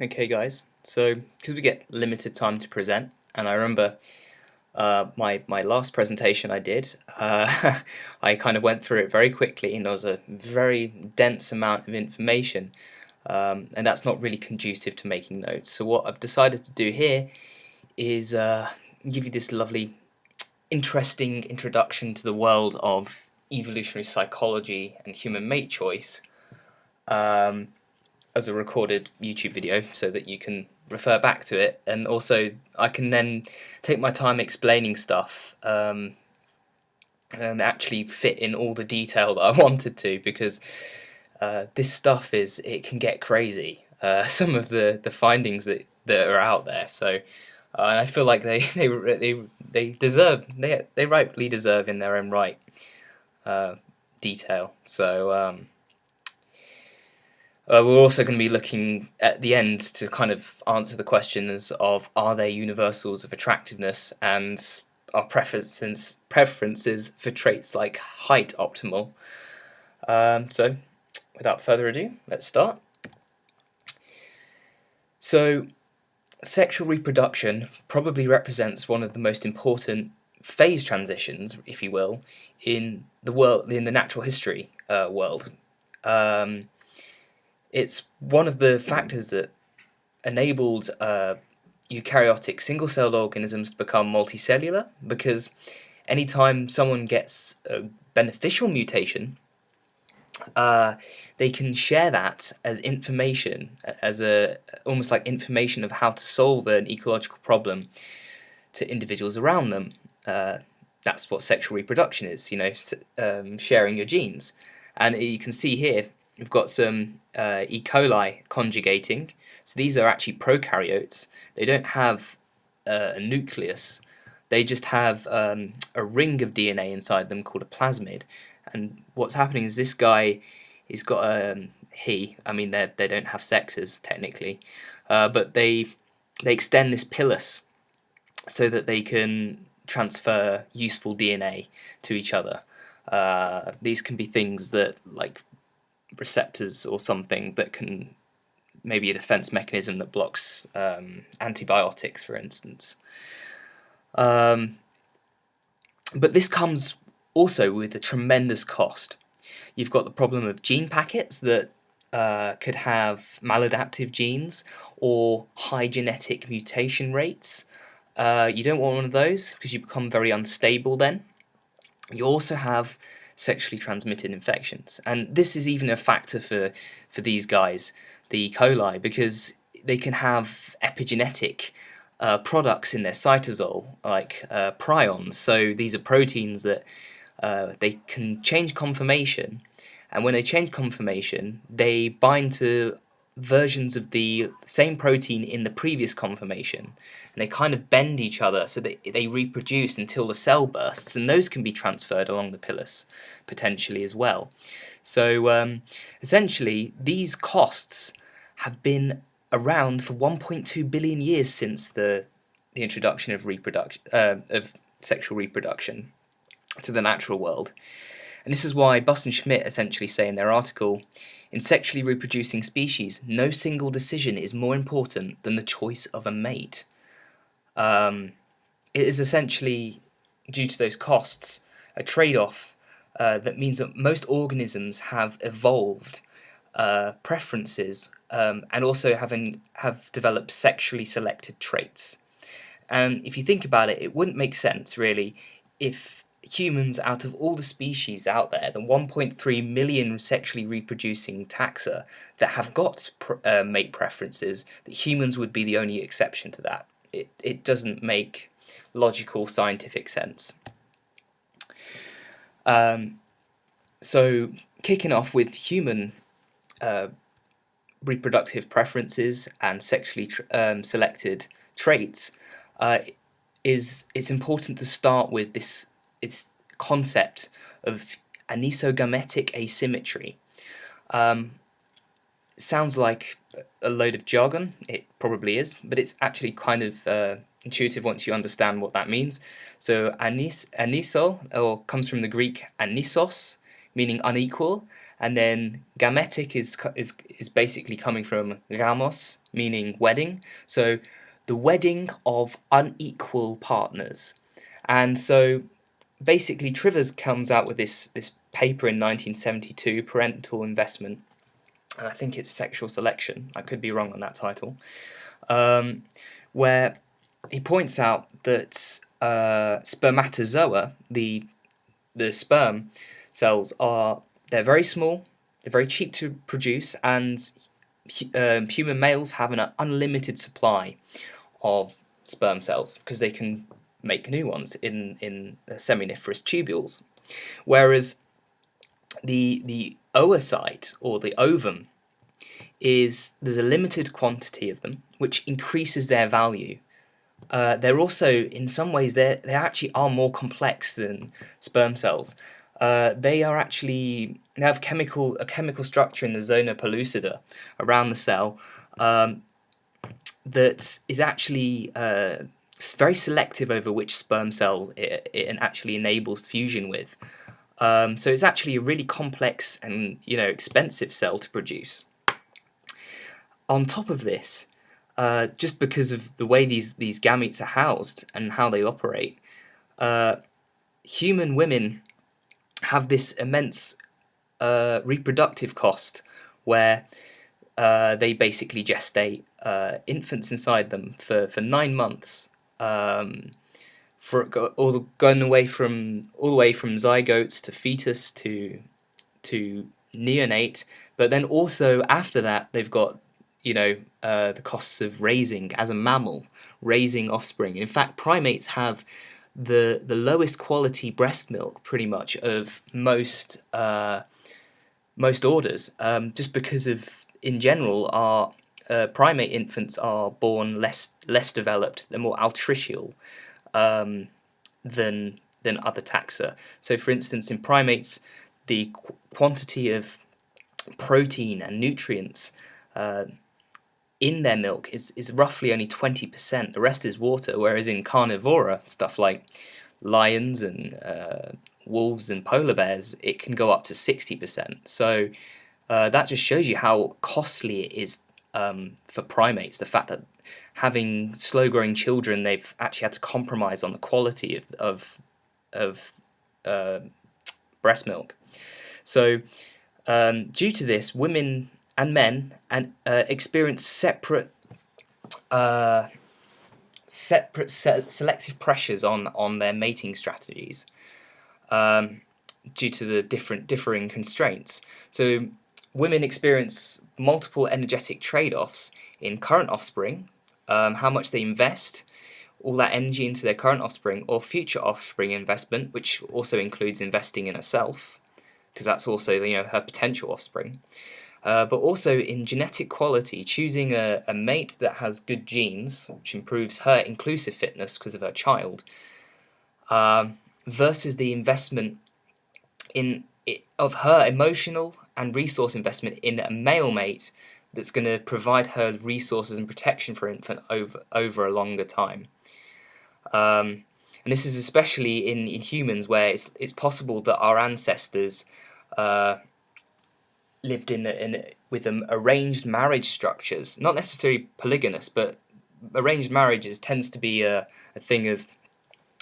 Okay guys, so because we get limited time to present, and I remember my last presentation I did, I kind of went through it very quickly and there was a very dense amount of information, and that's not really conducive to making notes. So what I've decided to do here is give you this lovely, interesting introduction to the world of evolutionary psychology and human mate choice, as a recorded YouTube video so that you can refer back to it, and also I can then take my time explaining stuff, and actually fit in all the detail that I wanted to, because this stuff it can get crazy, some of the findings that are out there. So I feel like they deserve, they rightly deserve in their own right detail. So we're also going to be looking at the end to kind of answer the questions of, are there universals of attractiveness, and our preferences for traits like height optimal. So without further ado, let's start. So sexual reproduction probably represents one of the most important phase transitions, if you will, in the natural history world. It's one of the factors that enabled eukaryotic single-celled organisms to become multicellular, because anytime someone gets a beneficial mutation, they can share that as information, as almost like information of how to solve an ecological problem to individuals around them. That's what sexual reproduction is, sharing your genes. And you can see here, we've got some E. coli conjugating. So these are actually prokaryotes. They don't have a nucleus. They just have a ring of DNA inside them called a plasmid. And what's happening is this guy, he's got I mean, they don't have sexes technically, but they extend this pilus so that they can transfer useful DNA to each other. These can be things that, like receptors or something, that can maybe a defense mechanism that blocks antibiotics, for instance. But this comes also with a tremendous cost. You've got the problem of gene packets that could have maladaptive genes or high genetic mutation rates. You don't want one of those because you become very unstable then. You also have sexually transmitted infections, and this is even a factor for these guys, the E. coli, because they can have epigenetic products in their cytosol, like prions. So these are proteins that they can change conformation, and when they change conformation, they bind to versions of the same protein in the previous conformation, and they kind of bend each other so that they reproduce until the cell bursts, and those can be transferred along the pilus potentially as well. So essentially these costs have been around for 1.2 billion years since the introduction of sexual reproduction to the natural world. And this is why Buss and Schmidt essentially say in their article, in sexually reproducing species, no single decision is more important than the choice of a mate. It is essentially, due to those costs, a trade-off that means that most organisms have evolved preferences, and also have developed sexually selected traits. And if you think about it, it wouldn't make sense really if humans, out of all the species out there, the 1.3 million sexually reproducing taxa that have got mate preferences, that humans would be the only exception to that. It doesn't make logical scientific sense. So kicking off with human reproductive preferences and sexually selected traits, it's important to start with this concept of anisogametic asymmetry. Sounds like a load of jargon. It probably is, but it's actually kind of intuitive once you understand what that means. So aniso, or comes from the Greek anisos, meaning unequal, And then gametic is basically coming from gamos, meaning wedding. So the wedding of unequal partners. And so basically Trivers comes out with this paper in 1972, Parental Investment, and I think it's Sexual Selection. I could be wrong on that title, where he points out that spermatozoa, the sperm cells, they're very small, they're very cheap to produce, and human males have an unlimited supply of sperm cells because they can make new ones in seminiferous tubules. Whereas the oocyte, or the ovum, there's a limited quantity of them, which increases their value. They're also, in some ways, they actually are more complex than sperm cells. They have a chemical structure in the zona pellucida around the cell that is actually very selective over which sperm cell it actually enables fusion with. So it's actually a really complex and expensive cell to produce. On top of this, just because of the way these gametes are housed and how they operate, human women have this immense reproductive cost where they basically gestate infants inside them for 9 months, going all the way from zygotes to fetus to neonate. But then also after that, they've got the costs of raising, as a mammal, raising offspring. In fact, primates have the lowest quality breast milk pretty much of most orders, just because of, in general, our primate infants are born less developed. They're more altricial than other taxa. So, for instance, in primates, the quantity of protein and nutrients in their milk is roughly only 20%. The rest is water. Whereas in carnivora, stuff like lions and wolves and polar bears, it can go up to 60%. So that just shows you how costly it is for primates. The fact that having slow-growing children, they've actually had to compromise on the quality of breast milk. So due to this, women and men experience separate selective pressures on their mating strategies due to the differing constraints. So women experience multiple energetic trade-offs in current offspring, how much they invest all that energy into their current offspring, or future offspring investment, which also includes investing in herself, because that's also her potential offspring. But also in genetic quality, choosing a mate that has good genes, which improves her inclusive fitness because of her child, versus the investment of her emotional and resource investment in a male mate that's going to provide her resources and protection for infant over a longer time. And this is especially in humans, where it's possible that our ancestors lived with arranged marriage structures, not necessarily polygynous, but arranged marriages tends to be a thing of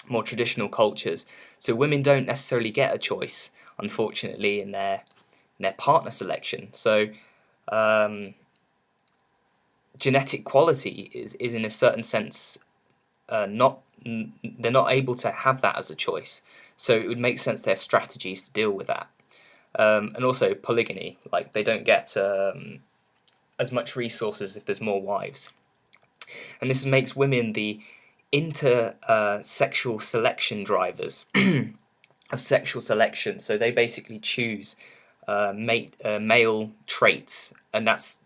more traditional cultures. So women don't necessarily get a choice, unfortunately, in their partner selection. So genetic quality is in a certain sense they're not able to have that as a choice. So it would make sense to have strategies to deal with that. And also polygyny, like they don't get as much resources if there's more wives. And this makes women the intersexual selection drivers of sexual selection. So they basically choose male traits, and that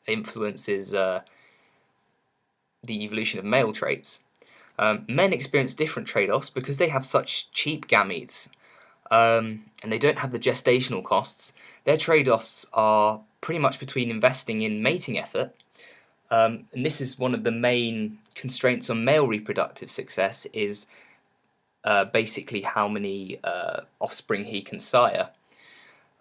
influences the evolution of male traits. Men experience different trade-offs because they have such cheap gametes, and they don't have the gestational costs. Their trade-offs are pretty much between investing in mating effort, and this is one of the main constraints on male reproductive success, is basically how many offspring he can sire.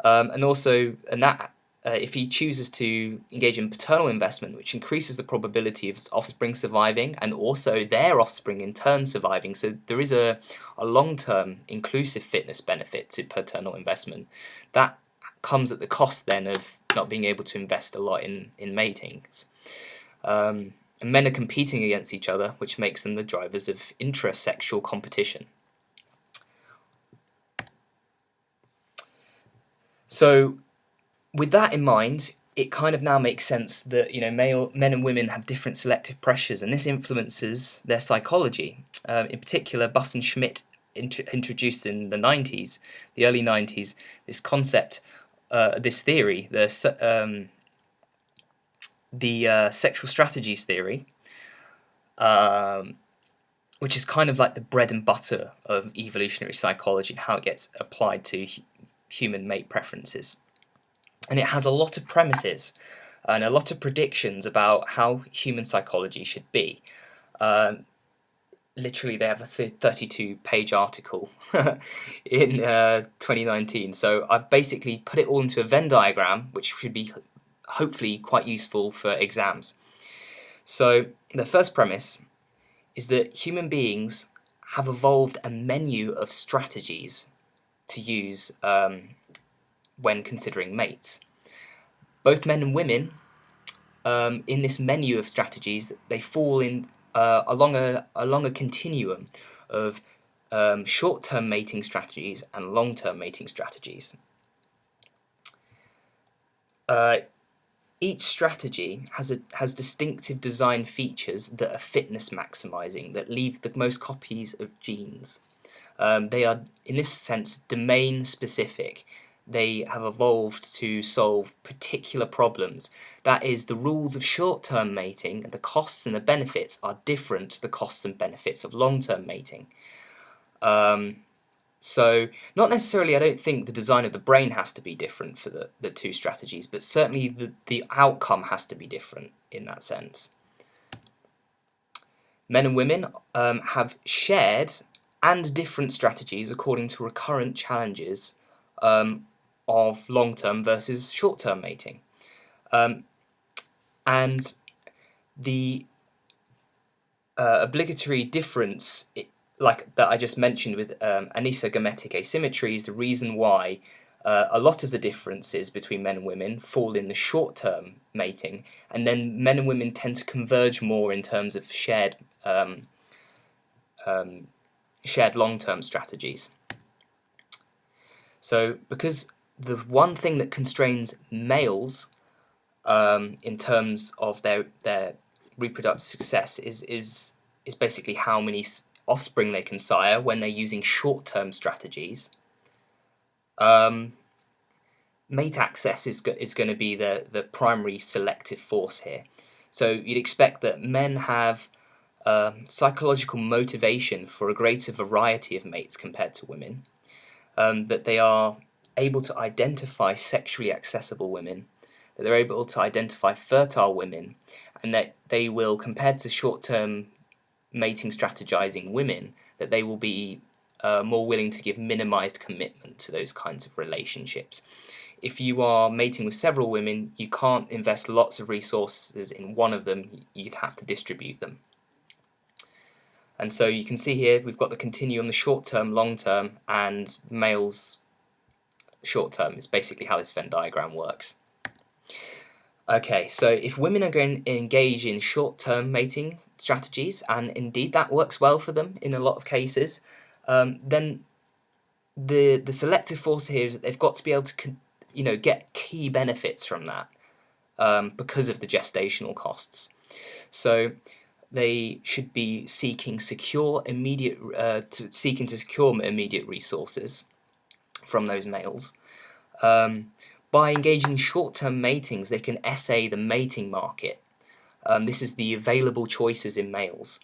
And also, and that if he chooses to engage in paternal investment, which increases the probability of his offspring surviving and also their offspring in turn surviving. So there is a long-term inclusive fitness benefit to paternal investment. That comes at the cost then of not being able to invest a lot in matings. And men are competing against each other, which makes them the drivers of intrasexual competition. So with that in mind, it kind of now makes sense that men and women have different selective pressures, and this influences their psychology. In particular, Buss and Schmidt introduced in the early 90s, this concept, this theory, the sexual strategies theory, which is kind of like the bread and butter of evolutionary psychology and how it gets applied to human mate preferences. And it has a lot of premises and a lot of predictions about how human psychology should be. Literally, they have a 32-page article in 2019. So I've basically put it all into a Venn diagram, which should be hopefully quite useful for exams. So the first premise is that human beings have evolved a menu of strategies to use when considering mates. Both men and women, in this menu of strategies, they fall in along a continuum of short-term mating strategies and long-term mating strategies. Each strategy has distinctive design features that are fitness maximizing, that leave the most copies of genes. They are, in this sense, domain specific. They have evolved to solve particular problems. That is, the rules of short-term mating, the costs and the benefits are different to the costs and benefits of long-term mating. So not necessarily, I don't think the design of the brain has to be different for the two strategies, but certainly the outcome has to be different in that sense. Men and women have shared and different strategies according to recurrent challenges of long-term versus short-term mating. And the obligatory difference, like that I just mentioned with anisogametic asymmetry, is the reason why a lot of the differences between men and women fall in the short-term mating, and then men and women tend to converge more in terms of shared long-term strategies. So because the one thing that constrains males in terms of their reproductive success is basically how many offspring they can sire when they're using short-term strategies. Mate access is going to be the primary selective force here. So you'd expect that men have psychological motivation for a greater variety of mates compared to women, that they are able to identify sexually accessible women, that they're able to identify fertile women, and that they will, compared to short-term mating strategizing women, that they will be more willing to give minimized commitment to those kinds of relationships. If you are mating with several women, you can't invest lots of resources in one of them, you'd have to distribute them. And so you can see here we've got the continuum, the short-term, long-term, and males short-term is basically how this Venn diagram works. Okay, so if women are going to engage in short-term mating strategies, and indeed that works well for them in a lot of cases, then the selective force here is that they've got to be able to get key benefits from that because of the gestational costs. So they should be seeking to secure immediate resources from those males. By engaging in short-term matings, they can essay the mating market. This is the available choices in males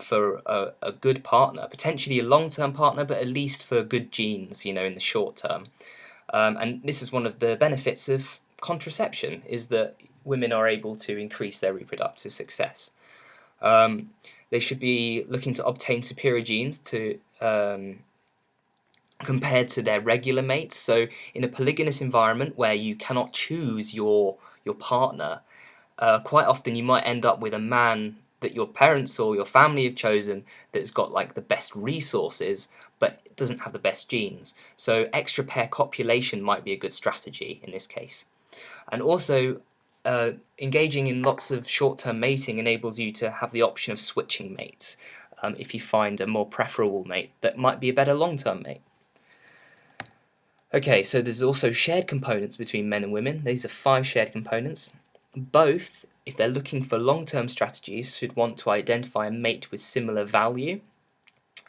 for a good partner, potentially a long-term partner, but at least for good genes, in the short term. And this is one of the benefits of contraception, is that women are able to increase their reproductive success. They should be looking to obtain superior genes to compared to their regular mates. So in a polygynous environment where you cannot choose your partner, quite often you might end up with a man that your parents or your family have chosen that's got like the best resources but doesn't have the best genes. So extra pair copulation might be a good strategy in this case. And also engaging in lots of short-term mating enables you to have the option of switching mates if you find a more preferable mate that might be a better long-term mate. Okay, so there's also shared components between men and women. These are 5 shared components. Both, if they're looking for long-term strategies, should want to identify a mate with similar value.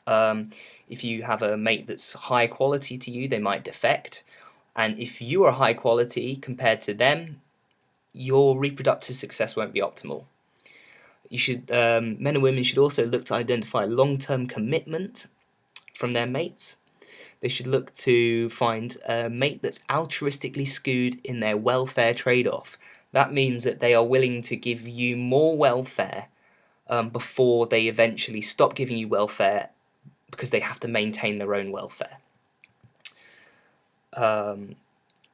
If you have a mate that's high quality to you, they might defect. And if you are high quality compared to them, your reproductive success won't be optimal. You should, men and women should also look to identify long-term commitment from their mates. They should look to find a mate that's altruistically skewed in their welfare trade-off. That means that they are willing to give you more welfare before they eventually stop giving you welfare because they have to maintain their own welfare.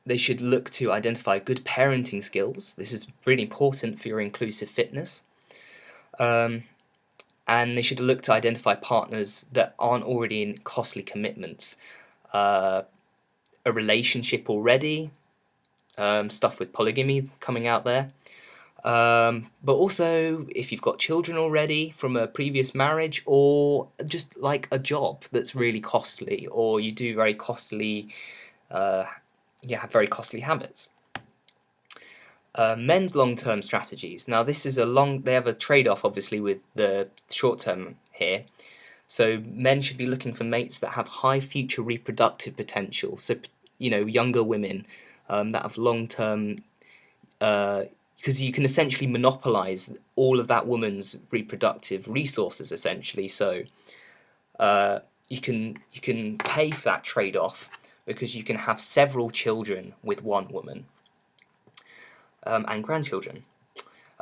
They should look to identify good parenting skills. This is really important for your inclusive fitness. And they should look to identify partners that aren't already in costly commitments. A relationship already, stuff with polygamy coming out there. But also if you've got children already from a previous marriage, or just like a job that's really costly, or you do very costly, have very costly habits. Men's long-term strategies. Now this is they have a trade-off obviously with the short-term here. So men should be looking for mates that have high future reproductive potential. So, younger women that have long-term, because you can essentially monopolize all of that woman's reproductive resources essentially. So you can pay for that trade-off because you can have several children with one woman and grandchildren.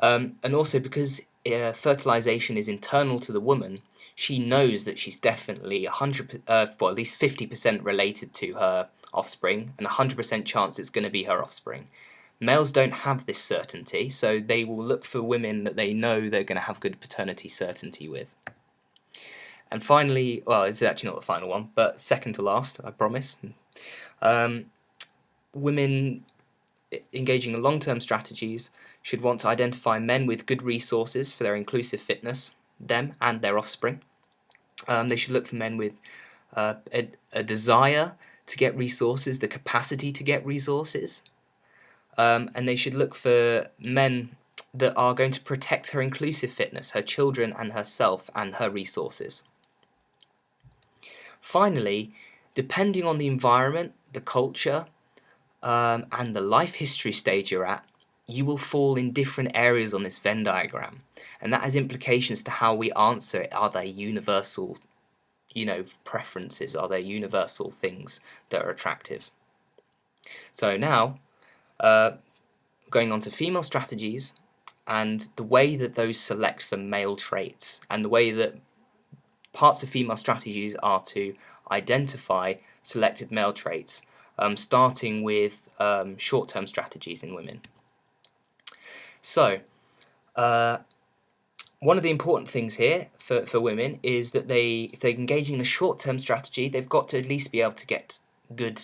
And also because fertilization is internal to the woman, she knows that she's definitely 100, at least 50% related to her offspring, and 100% chance it's going to be her offspring. Males don't have this certainty, so they will look for women that they know they're going to have good paternity certainty with. And finally, well, it's actually not the final one, but second to last, I promise. Women engaging in long-term strategies should want to identify men with good resources for their inclusive fitness, them and their offspring. They should look for men with a desire to get resources, the capacity to get resources. And they should look for men that are going to protect her inclusive fitness, her children and herself and her resources. Finally, depending on the environment, the culture, and the life history stage you're at, you will fall in different areas on this Venn diagram, and that has implications to how we answer it. Are they universal, preferences? Are they universal things that are attractive? So now, going on to female strategies and the way that those select for male traits, and the way that parts of female strategies are to identify selected male traits, starting with short-term strategies in women. So, one of the important things here for women is that if they're engaging in a short-term strategy, they've got to at least be able to get good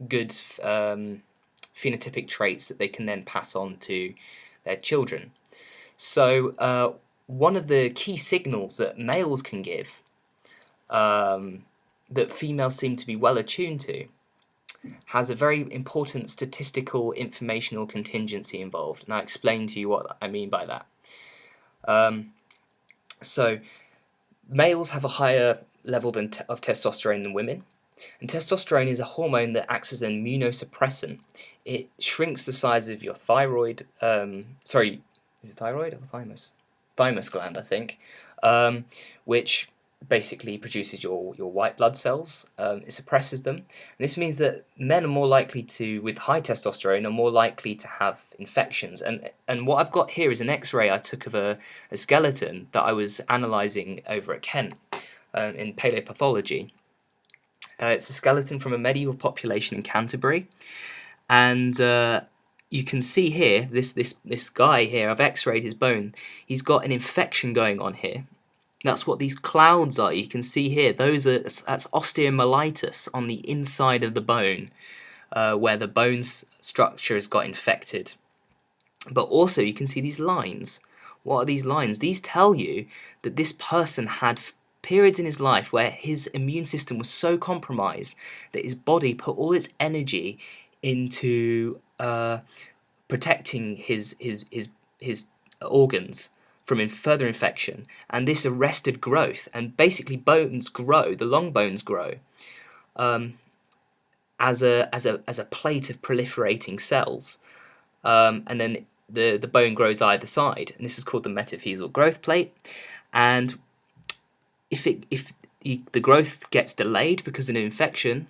phenotypic traits that they can then pass on to their children. So, one of the key signals that males can give, that females seem to be well attuned to, has a very important statistical informational contingency involved, and I'll explain to you what I mean by that. So males have a higher level of testosterone than women, and testosterone is a hormone that acts as an immunosuppressant. It shrinks the size of your thyroid, is it thyroid or thymus? Thymus gland, I think, which basically produces your white blood cells. It suppresses them. And this means that men are more likely with high testosterone, are more likely to have infections. And what I've got here is an X-ray I took of a skeleton that I was analysing over at Kent in paleopathology. It's a skeleton from a medieval population in Canterbury, and you can see here this guy here. I've X-rayed his bone. He's got an infection going on here. That's what these clouds are. You can see here. That's osteomyelitis on the inside of the bone, where the bone's structure has got infected. But also you can see these lines. What are these lines? These tell you that this person had periods in his life where his immune system was so compromised that his body put all its energy into protecting his organs from further infection, and this arrested growth. And basically, bones grow. The long bones grow as a plate of proliferating cells, and then the bone grows either side, and this is called the metaphyseal growth plate. And if the growth gets delayed because of an infection,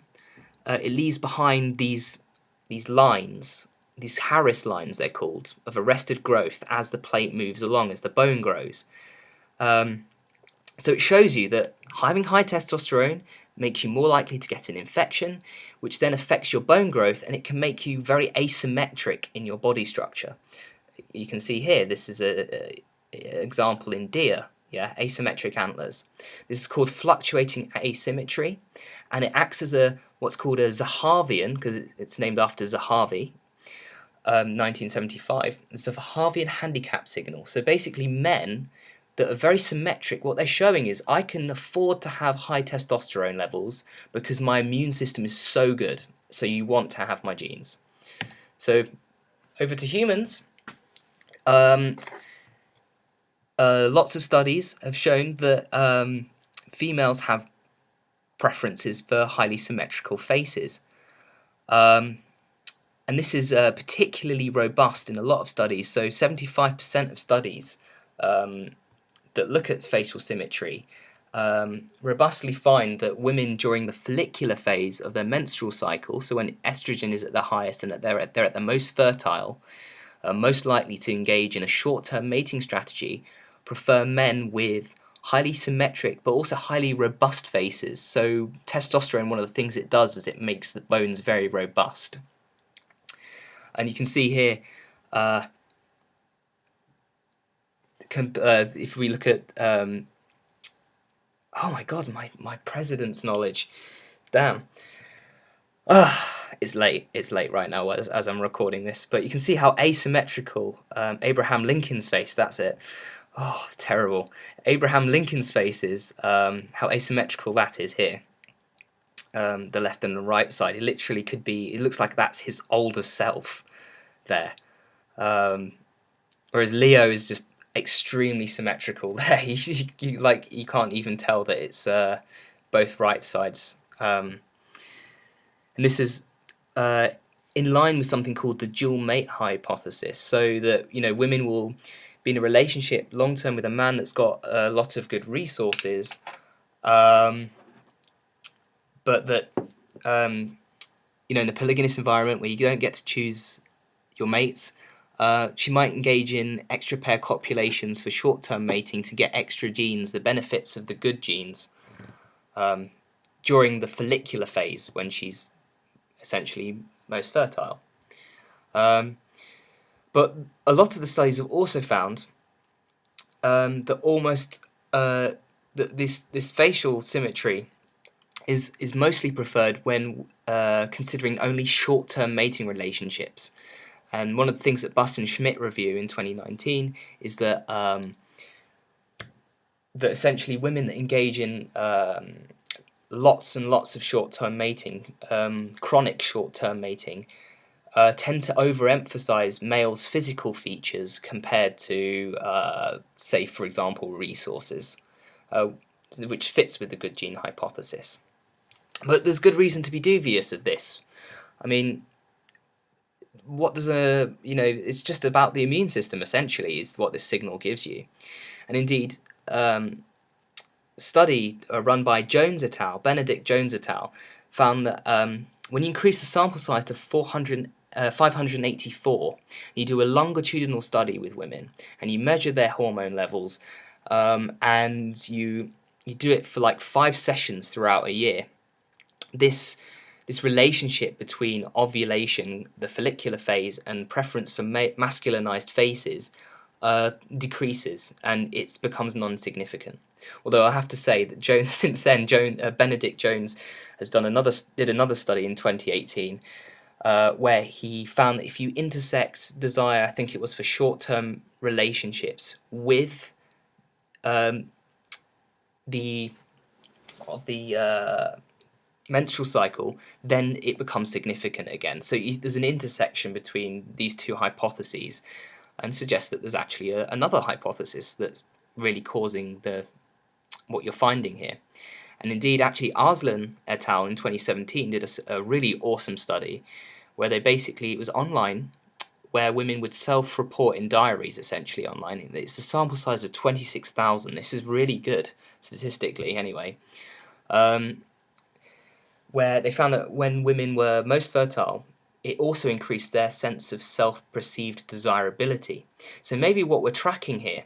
it leaves behind these lines, these Harris lines they're called, of arrested growth as the plate moves along, as the bone grows. So it shows you that having high testosterone makes you more likely to get an infection, which then affects your bone growth, and it can make you very asymmetric in your body structure. You can see here, this is an example in deer, asymmetric antlers. This is called fluctuating asymmetry, and it acts as what's called a Zahavian, because it's named after Zahavi, 1975. It's a Zahavian handicap signal. So basically, men that are very symmetric, what they're showing is I can afford to have high testosterone levels because my immune system is so good. So you want to have my genes. So over to humans. Lots of studies have shown that females have preferences for highly symmetrical faces. And this is particularly robust in a lot of studies. So 75% of studies that look at facial symmetry robustly find that women during the follicular phase of their menstrual cycle, so when estrogen is at the highest and they're at their most fertile, are most likely to engage in a short-term mating strategy, prefer men with highly symmetric but also highly robust faces. So testosterone, one of the things it does is it makes the bones very robust. And you can see here, if we look at, oh my god, my president's knowledge, damn. It's late right now as I'm recording this, but you can see how asymmetrical Abraham Lincoln's face, that's it. Oh, terrible. Abraham Lincoln's face is, how asymmetrical that is here. The left and the right side, it literally could be, it looks like that's his older self there. Whereas Leo is just extremely symmetrical there. You can't even tell that it's both right sides. And this is in line with something called the dual mate hypothesis. So that women will be in a relationship long term with a man that's got a lot of good resources, but that in the polygynous environment where you don't get to choose your mates, she might engage in extra pair copulations for short-term mating to get extra genes, the benefits of the good genes, during the follicular phase when she's essentially most fertile. But a lot of the studies have also found that almost that this facial symmetry is mostly preferred when considering only short-term mating relationships. And one of the things that Bust and Schmidt review in 2019 is that that essentially women that engage in lots and lots of short-term mating, chronic short-term mating, tend to overemphasize males' physical features compared to, say, for example, resources, which fits with the good gene hypothesis. But there's good reason to be dubious of this. I mean, what does it's just about the immune system, essentially, is what this signal gives you. And indeed, study run by Benedict Jones et al., found that when you increase the sample size to 584, you do a longitudinal study with women, and you measure their hormone levels, and you do it for like 5 sessions throughout a year. this relationship between ovulation, the follicular phase, and preference for masculinized faces decreases, and it becomes non-significant. Although I have to say that since then, Benedict Jones has did another study in 2018 where he found that if you intersect desire, I think it was for short-term relationships, with the menstrual cycle, then it becomes significant again. So there's an intersection between these two hypotheses, and suggests that there's actually another hypothesis that's really causing what you're finding here. And indeed, actually, Arslan et al. In 2017 did a really awesome study where it was online, where women would self-report in diaries, essentially online. It's a sample size of 26,000. This is really good, statistically, anyway. Where they found that when women were most fertile, it also increased their sense of self-perceived desirability. So maybe what we're tracking here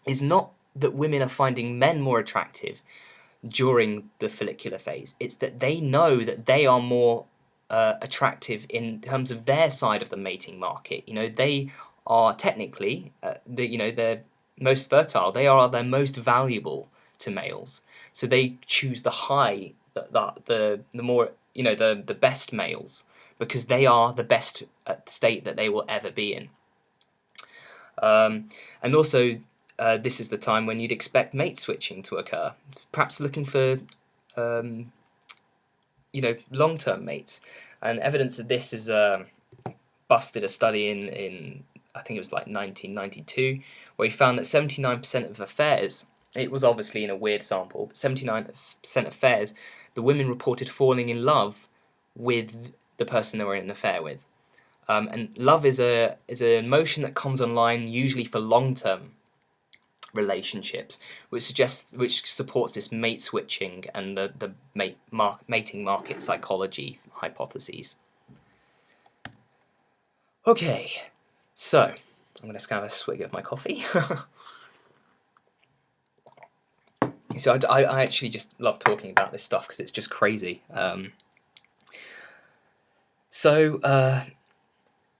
is not that women are finding men more attractive during the follicular phase. It's that they know that they are more attractive in terms of their side of the mating market. They are technically, they're most fertile. They are the most valuable to males. So they choose the more, the best males, because they are the best state that they will ever be in. And also, this is the time when you'd expect mate switching to occur, perhaps looking for long-term mates. And evidence of this is busted a study in I think it was like 1992, where he found that 79% of affairs, it was obviously in a weird sample, but 79% of affairs, the women reported falling in love with the person they were in an affair with. And love is an emotion that comes online usually for long-term relationships, which supports this mate switching and the mating market psychology hypotheses. Okay, so I'm going to have a swig of my coffee. So I actually just love talking about this stuff because it's just crazy.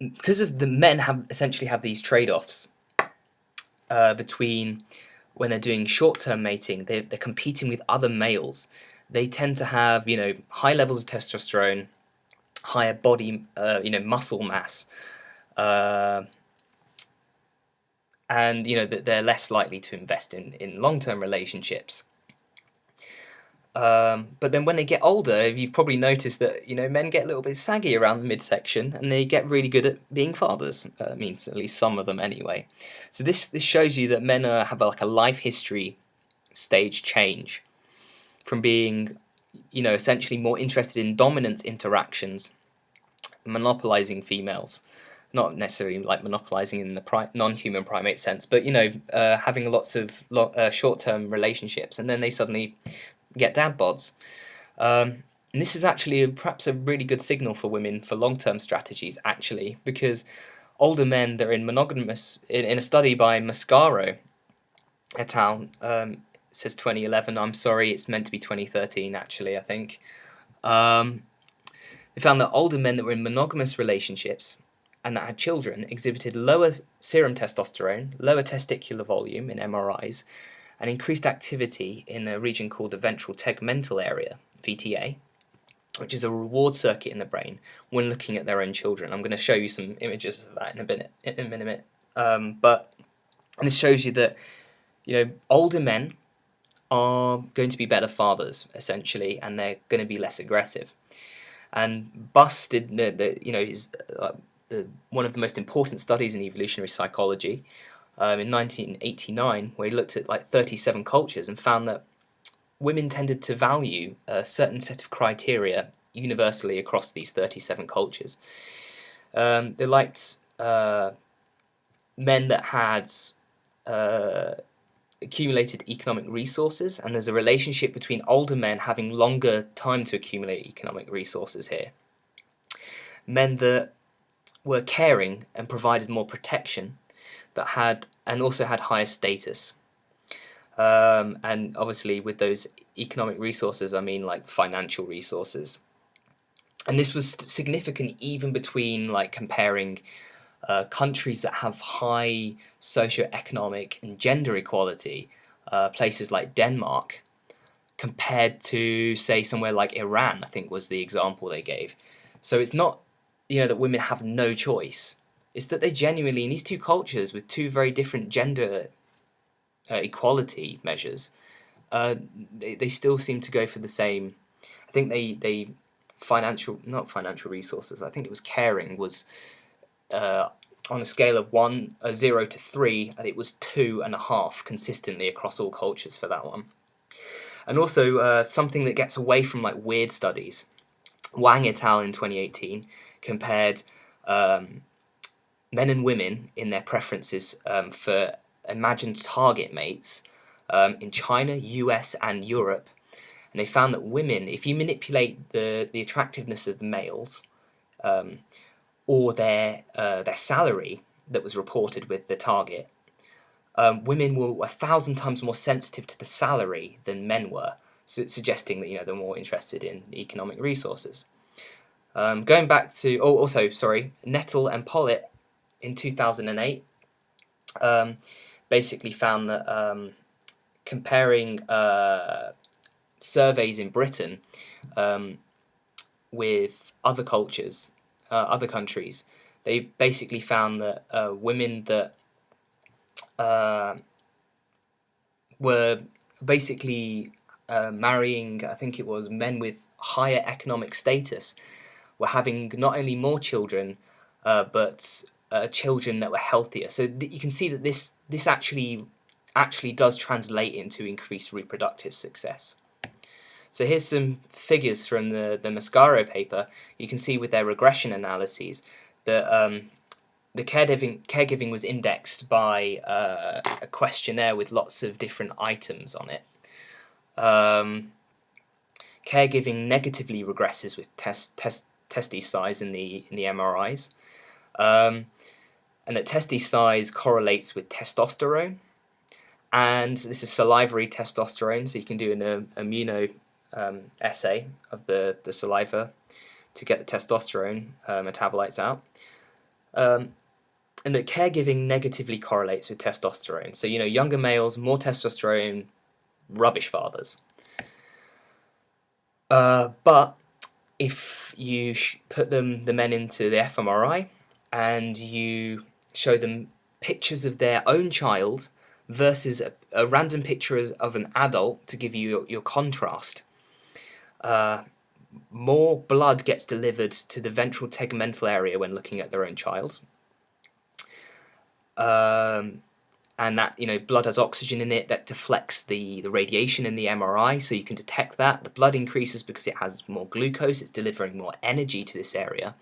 Because of the men essentially have these trade-offs between when they're doing short-term mating, they're competing with other males. They tend to have high levels of testosterone, higher body muscle mass, and that they're less likely to invest in long-term relationships. But then when they get older, you've probably noticed that men get a little bit saggy around the midsection, and they get really good at being fathers. Means at least some of them anyway. So this shows you that men have like a life history stage change from being essentially more interested in dominance interactions, monopolizing females. Not necessarily like monopolizing in the non-human primate sense, but having lots of short-term relationships, and then they suddenly get dad bods. And this is actually perhaps a really good signal for women for long-term strategies, actually, because older men that are in monogamous, in a study by Mascaro et al., it says 2011, I'm sorry, it's meant to be 2013 actually, I think. They found that older men that were in monogamous relationships and that had children exhibited lower serum testosterone, lower testicular volume in MRIs, and increased activity in a region called the ventral tegmental area, VTA, which is a reward circuit in the brain when looking at their own children. I'm going to show you some images of that in a minute. But this shows you that older men are going to be better fathers, essentially, and they're going to be less aggressive. And Buss did one of the most important studies in evolutionary psychology in 1989, where he looked at like 37 cultures and found that women tended to value a certain set of criteria universally across these 37 cultures. They liked men that had accumulated economic resources, and there's a relationship between older men having longer time to accumulate economic resources here. Men that were caring and provided more protection, and also had higher status. And obviously with those economic resources, I mean like financial resources. And this was significant even between like comparing countries that have high socioeconomic and gender equality, places like Denmark, compared to say somewhere like Iran, I think was the example they gave. So it's not, that women have no choice. It's that they genuinely, in these two cultures with two very different gender equality measures, they still seem to go for the same. I think they financial, not financial resources. I think it was caring was uh, on a scale of 0 to 3. I think it was 2.5 consistently across all cultures for that one. And also something that gets away from like weird studies. Wang et al. In 2018 compared men and women in their preferences for imagined target mates in China, US, and Europe. And they found that women, if you manipulate the attractiveness of the males or their salary that was reported with the target, women were 1,000 times more sensitive to the salary than men were, suggesting that they're more interested in economic resources. Going back to, also sorry, Nettle and Pollitt in 2008 basically found that comparing surveys in Britain with other cultures, other countries, they basically found that women that were basically marrying, I think it was men with higher economic status, were having not only more children, but children that were healthier. So you can see that this actually does translate into increased reproductive success. So here's some figures from the Mascaro paper. You can see with their regression analyses that the caregiving was indexed by a questionnaire with lots of different items on it. Caregiving negatively regresses with testes size in the MRIs, and that testes size correlates with testosterone. And this is salivary testosterone, so you can do an immuno assay of the saliva to get the testosterone metabolites out. And that caregiving negatively correlates with testosterone. So, younger males, more testosterone, rubbish fathers. But if you put the men into the fMRI and you show them pictures of their own child versus a random picture of an adult to give you your contrast, more blood gets delivered to the ventral tegmental area when looking at their own child. And that, blood has oxygen in it that deflects the radiation in the MRI, so you can detect that. The blood increases because it has more glucose, it's delivering more energy to this area.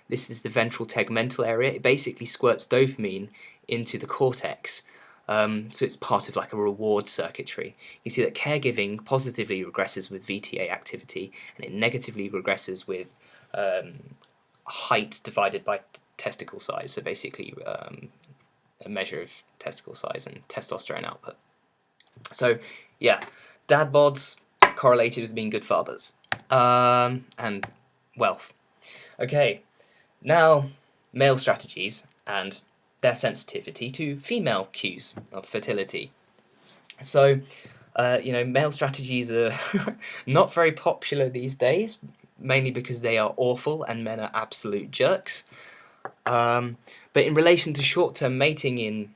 This is the ventral tegmental area. It basically squirts dopamine into the cortex, so it's part of like a reward circuitry. You see that caregiving positively regresses with VTA activity, and it negatively regresses with height divided by testicle size, so basically a measure of testicle size and testosterone output. So yeah, dad bods correlated with being good fathers, and wealth. Okay, now male strategies and their sensitivity to female cues of fertility. So male strategies are not very popular these days, mainly because they are awful and men are absolute jerks. But in relation to short-term mating in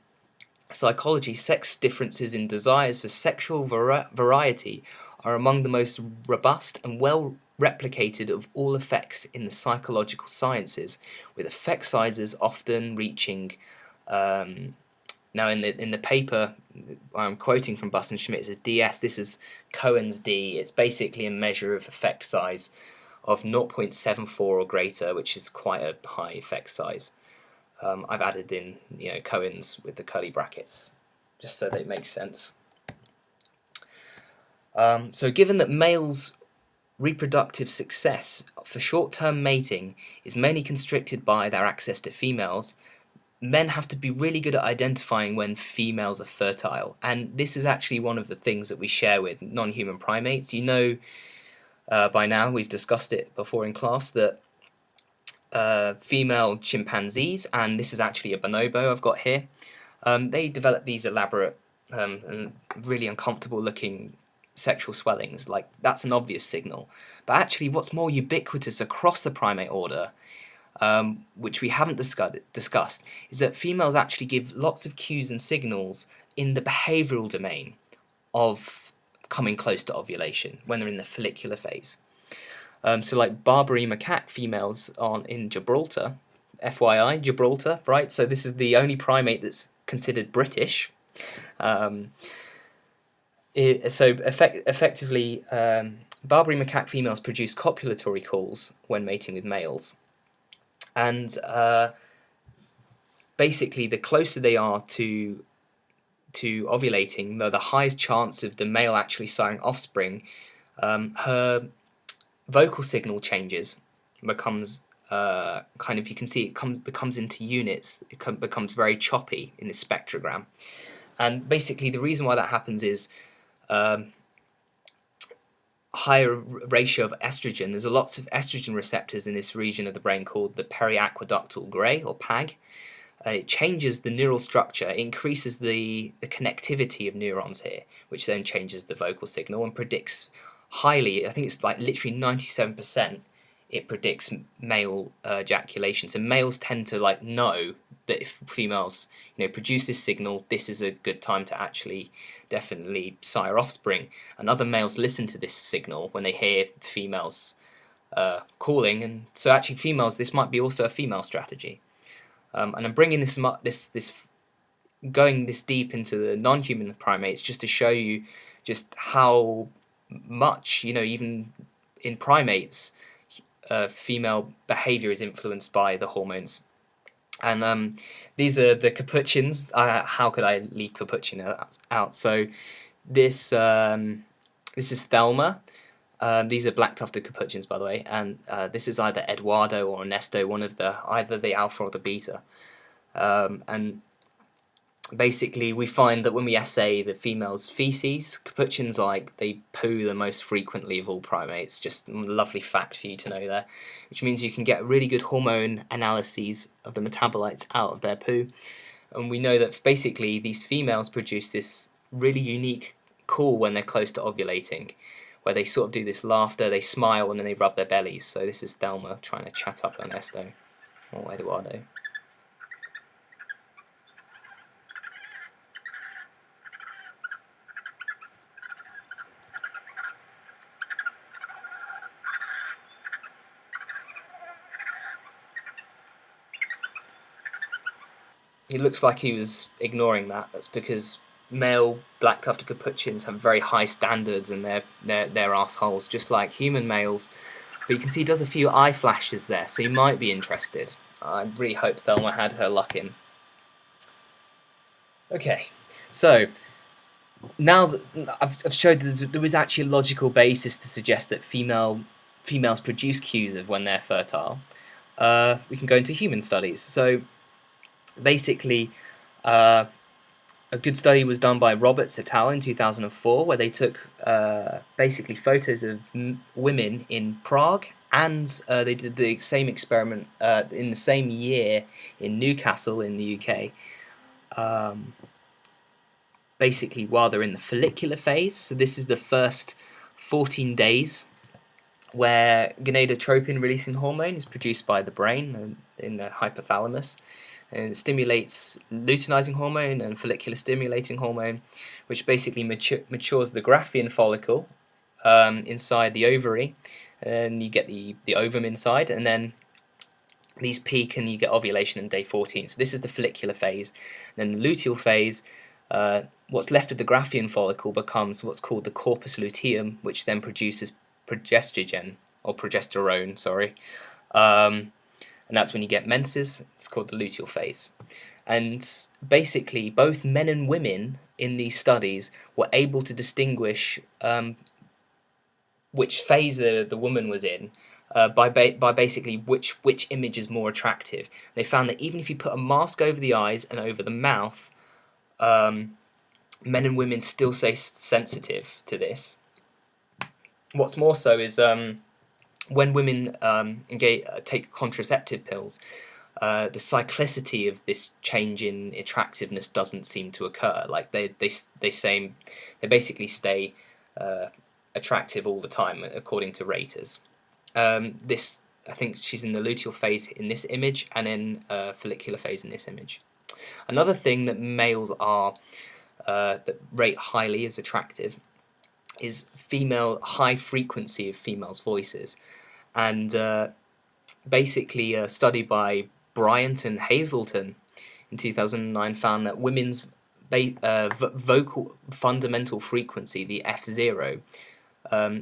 psychology, sex differences in desires for sexual variety are among the most robust and well replicated of all effects in the psychological sciences, with effect sizes often reaching. Now, in the paper I'm quoting from Buss and Schmidt, it says DS. This is Cohen's D. It's basically a measure of effect size of 0.74 or greater, which is quite a high effect size. I've added in Cohen's with the curly brackets, just so that it makes sense. So given that males' reproductive success for short-term mating is mainly constricted by their access to females, men have to be really good at identifying when females are fertile, and this is actually one of the things that we share with non-human primates. You know, by now we've discussed it before in class that female chimpanzees, and this is actually a bonobo I've got here, they develop these elaborate and really uncomfortable looking sexual swellings. Like, that's an obvious signal. But actually what's more ubiquitous across the primate order, which we haven't discussed, is that females actually give lots of cues and signals in the behavioural domain of coming close to ovulation when they're in the follicular phase. So like Barbary macaque females in Gibraltar, FYI, Gibraltar, right? So this is the only primate that's considered British. Effectively, Barbary macaque females produce copulatory calls when mating with males. And basically, the closer they are to ovulating, the highest chance of the male actually siring offspring, her vocal signal changes, becomes kind of, you can see it becomes into units. It becomes very choppy in the spectrogram, and basically the reason why that happens is higher ratio of estrogen. There's lots of estrogen receptors in this region of the brain called the periaqueductal gray, or PAG. It changes the neural structure, it increases the connectivity of neurons here, which then changes the vocal signal and predicts highly, I think it's like literally 97%, it predicts male ejaculation. So males tend to like know that if females, produce this signal, this is a good time to actually definitely sire offspring. And other males listen to this signal when they hear the females calling, and so actually females, this might be also a female strategy. And I'm bringing this going this deep into the non-human primates just to show you just how much, even in primates, female behavior is influenced by the hormones. And these are the capuchins. How could I leave capuchin out? So this is Thelma. These are black-tufted capuchins, by the way, and this is either Eduardo or Ernesto, either the alpha or the beta. And basically, we find that when we assay the female's feces, capuchins, they poo the most frequently of all primates. Just a lovely fact for you to know there, which means you can get really good hormone analyses of the metabolites out of their poo. And we know that basically these females produce this really unique call when they're close to ovulating, where they sort of do this laughter, they smile, and then they rub their bellies. So this is Thelma trying to chat up Ernesto or Eduardo. He looks like he was ignoring that. That's because male black-tufted capuchins have very high standards in their assholes, just like human males. But you can see he does a few eye flashes there, so you might be interested. I really hope Thelma had her luck in. Okay, so now that I've showed there is actually a logical basis to suggest that females produce cues of when they're fertile, we can go into human studies. So basically, a good study was done by Roberts et al. In 2004, where they took basically photos of women in Prague, and they did the same experiment in the same year in Newcastle in the UK. Basically, while they're in the follicular phase, so this is the first 14 days where gonadotropin releasing hormone is produced by the brain in the hypothalamus. And it stimulates luteinizing hormone and follicular stimulating hormone, which basically matures the Graafian follicle inside the ovary, and you get the ovum inside, and then these peak and you get ovulation on day 14. So this is the follicular phase. And then the luteal phase, what's left of the Graafian follicle becomes what's called the corpus luteum, which then produces progesterone, sorry. And that's when you get menses. It's called the luteal phase. And basically, both men and women in these studies were able to distinguish which phase the woman was in by basically which image is more attractive. They found that even if you put a mask over the eyes and over the mouth, men and women still stay sensitive to this. What's more so is when women take contraceptive pills, the cyclicity of this change in attractiveness doesn't seem to occur. Like they basically stay attractive all the time, according to raters. This, I think she's in the luteal phase in this image, and in follicular phase in this image. Another thing that males are that rate highly as attractive is high frequency of females' voices, and basically a study by Bryant and Hazelton in 2009 found that women's vocal fundamental frequency, the F0,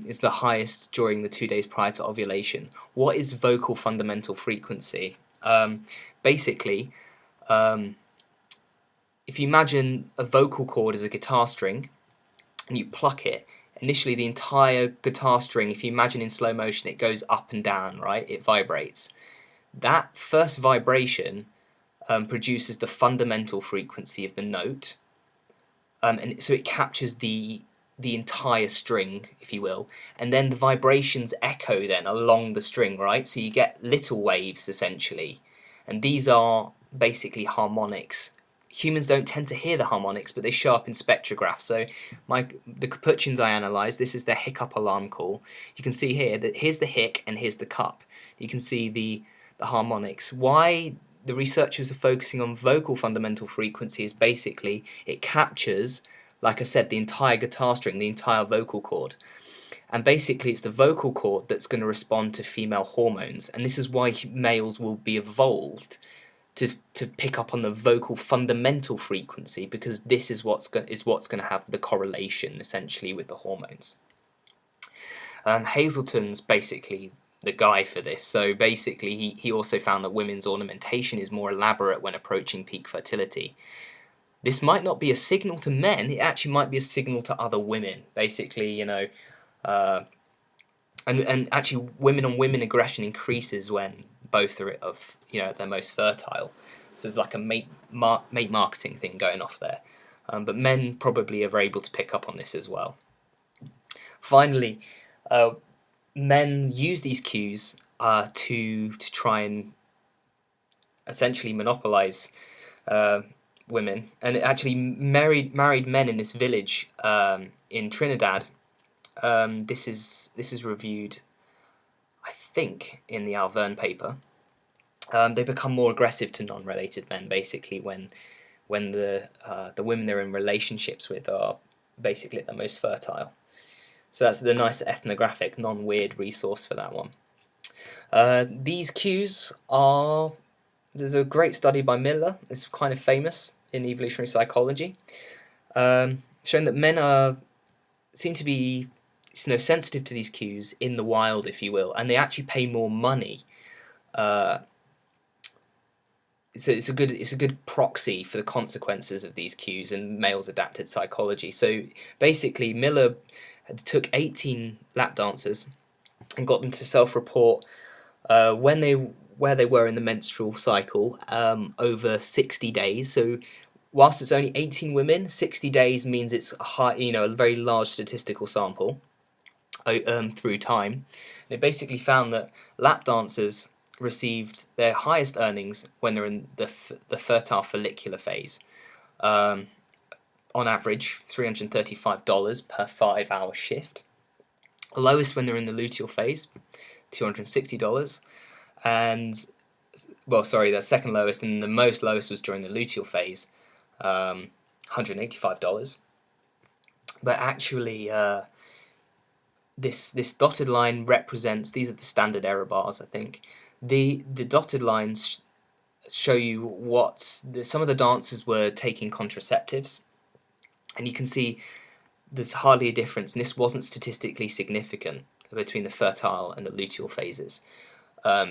is the highest during the 2 days prior to ovulation. What is vocal fundamental frequency? Basically, if you imagine a vocal cord as a guitar string and you pluck it, initially the entire guitar string, if you imagine in slow motion, it goes up and down, right? It vibrates. That first vibration produces the fundamental frequency of the note, and so it captures the entire string, if you will, and then the vibrations echo then along the string, right? So you get little waves essentially, and these are basically harmonics. Humans don't tend to hear the harmonics, but they show up in spectrographs. So the capuchins I analysed, this is their hiccup alarm call. You can see here that here's the hic and here's the cup. You can see the harmonics. Why the researchers are focusing on vocal fundamental frequency is basically it captures, like I said, the entire guitar string, the entire vocal cord. And basically it's the vocal cord that's going to respond to female hormones. And this is why males will be evolved to pick up on the vocal fundamental frequency, because this is what's going to have the correlation essentially with the hormones. Hazelton's basically the guy for this. So basically he also found that women's ornamentation is more elaborate when approaching peak fertility. This might not be a signal to men, it actually might be a signal to other women. Basically, you know, and actually women on women aggression increases when both are of, you know, their most fertile. So there's like a mate marketing thing going off there. But men probably are able to pick up on this as well. Finally, men use these cues to try and essentially monopolize women. And actually married men in this village in Trinidad. This is reviewed, I think, in the Alverne paper. They become more aggressive to non-related men basically when the women they're in relationships with are basically at their most fertile. So that's the nice ethnographic, non-weird resource for that one. These cues are... There's a great study by Miller, it's kind of famous in evolutionary psychology, showing that men seem to be, you know, sensitive to these cues in the wild, if you will, and they actually pay more money. It's a good proxy for the consequences of these cues in males' adapted psychology. So basically, Miller took 18 lap dancers and got them to self-report where they were in the menstrual cycle over 60 days. So whilst it's only 18 women, 60 days means it's a high, you know, a very large statistical sample through time. They basically found that lap dancers received their highest earnings when they're in the fertile follicular phase. On average, $335 per 5-hour shift. Lowest when they're in the luteal phase, $260. And, well, sorry, the second lowest, and the most lowest was during the luteal phase, $185. But actually, this dotted line represents, these are the standard error bars, I think. The dotted lines show you some of the dancers were taking contraceptives, and you can see there's hardly a difference, and this wasn't statistically significant between the fertile and the luteal phases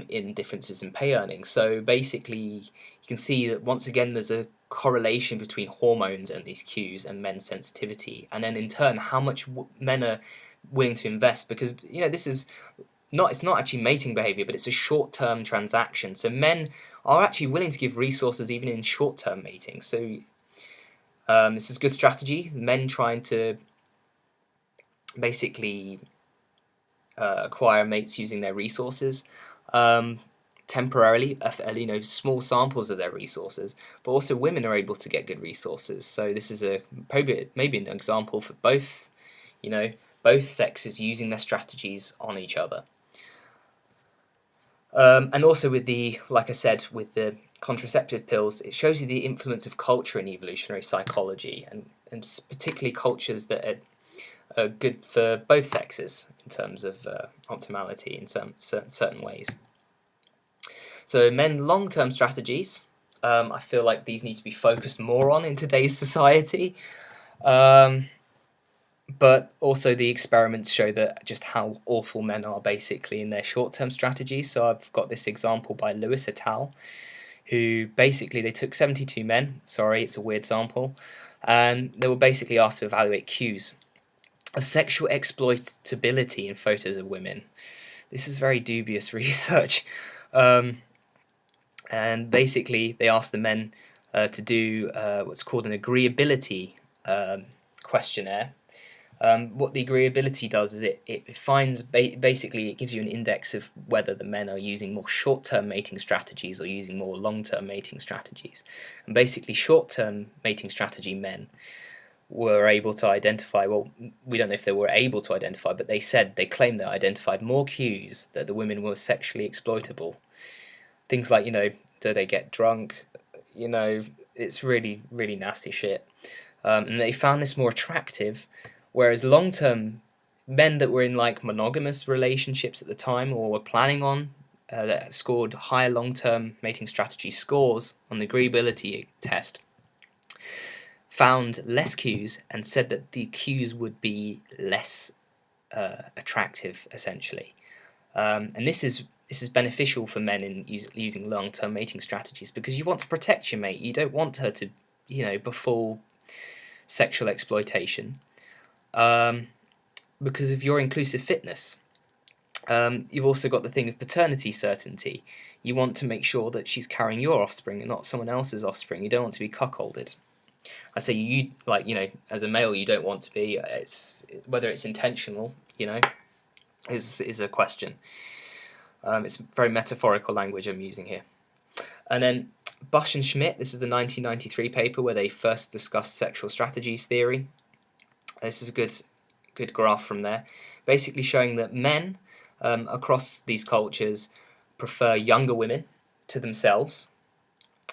in differences in pay earnings. So basically, you can see that once again there's a correlation between hormones and these cues and men's sensitivity, and then in turn how much men are willing to invest, because, you know, this is it's not actually mating behavior, but it's a short-term transaction. So men are actually willing to give resources even in short-term mating. So this is good strategy. Men trying to basically acquire mates using their resources temporarily, small samples of their resources, but also women are able to get good resources. So this is maybe an example for both, both sexes using their strategies on each other. And also with like I said, with the contraceptive pills, it shows you the influence of culture in evolutionary psychology, and particularly cultures that are good for both sexes in terms of optimality in some certain ways. So men long-term strategies, I feel like these need to be focused more on in today's society. But also the experiments show that just how awful men are basically in their short-term strategies. So I've got this example by Lewis et al., who basically they took 72 men, sorry, it's a weird sample, and they were basically asked to evaluate cues of sexual exploitability in photos of women. This is very dubious research. And basically they asked the men to do what's called an agreeability questionnaire. What the agreeability does is it finds basically it gives you an index of whether the men are using more short-term mating strategies or using more long-term mating strategies. And basically short-term mating strategy men were able to identify, well, we don't know if they were able to identify, but they claimed they identified more cues that the women were sexually exploitable. Things like, do they get drunk? It's really, really nasty shit. And they found this more attractive, whereas long-term men that were in like monogamous relationships at the time or were planning on that scored higher long-term mating strategy scores on the agreeability test found less cues and said that the cues would be less attractive, essentially. And this is beneficial for men in using long-term mating strategies because you want to protect your mate. You don't want her to, befall sexual exploitation because of your inclusive fitness. You've also got the thing of paternity certainty. You want to make sure that she's carrying your offspring and not someone else's offspring. You don't want to be cuckolded. I say as a male, you don't want to be. Whether it's intentional, is a question. It's very metaphorical language I'm using here. And then Bush and Schmidt, this is the 1993 paper where they first discussed sexual strategies theory. This is a good graph from there, basically showing that men across these cultures prefer younger women to themselves.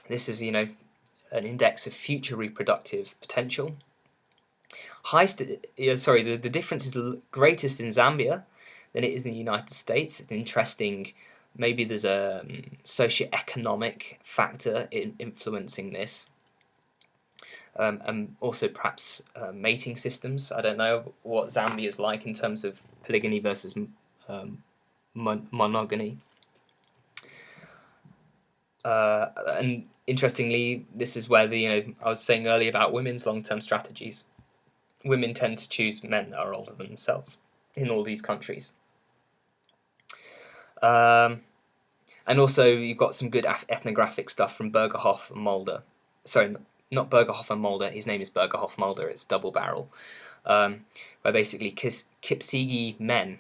This is, an index of future reproductive potential. The difference is greatest in Zambia than it is in the United States. It's interesting. Maybe there's a socioeconomic factor in influencing this, and also perhaps mating systems. I don't know what Zambia is like in terms of polygamy versus monogamy. And interestingly, this is where I was saying earlier about women's long-term strategies. Women tend to choose men that are older than themselves in all these countries. And also you've got some good ethnographic stuff from Bergerhoff and Mulder. Sorry, not Bergerhoff and Mulder. His name is Bergerhoff Mulder. It's double barrel. Where basically Kipsigi men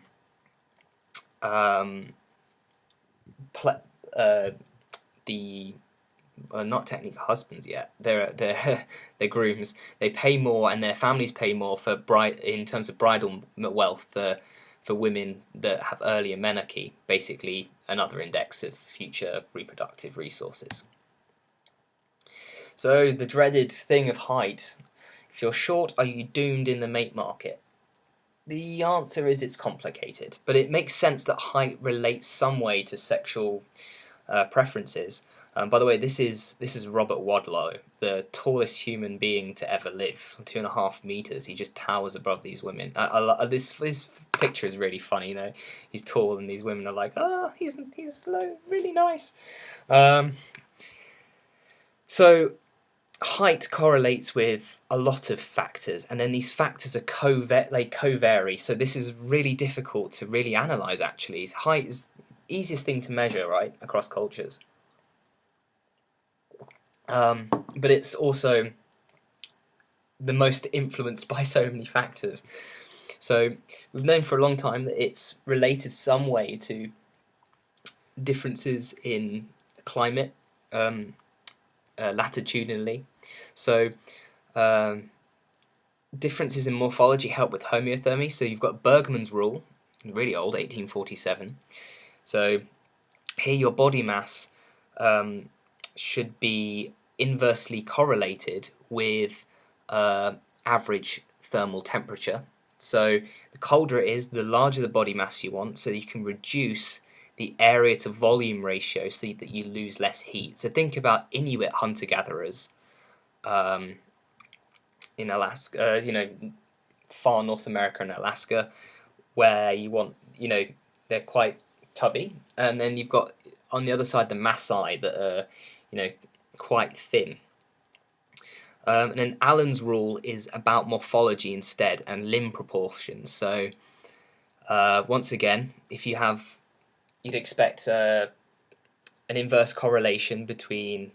not technically husbands yet. They're grooms. They pay more, and their families pay more for in terms of bridal wealth for women that have earlier menarche. Basically, another index of future reproductive resources. So the dreaded thing of height. If you're short, are you doomed in the mate market? The answer is it's complicated, but it makes sense that height relates some way to sexual preferences. By the way, this is Robert Wadlow, the tallest human being to ever live, 2.5 meters. He just towers above these women. This picture is really funny. He's tall, and these women are like, he's low, really nice. So height correlates with a lot of factors, and then these factors are they co-vary. So this is really difficult to really analyze. Actually, height is the easiest thing to measure, right, across cultures. But it's also the most influenced by so many factors. So we've known for a long time that it's related some way to differences in climate, latitudinally. So differences in morphology help with homeothermy. So you've got Bergman's rule, really old, 1847. So here your body mass should be inversely correlated with average thermal temperature. So the colder it is, the larger the body mass you want, so you can reduce the area to volume ratio so that you lose less heat. So think about Inuit hunter-gatherers in Alaska, far North America and Alaska, where you want, they're quite tubby, and then you've got on the other side the Maasai that are, quite thin. And then Allen's rule is about morphology instead and limb proportions. So once again, if you'd expect an inverse correlation between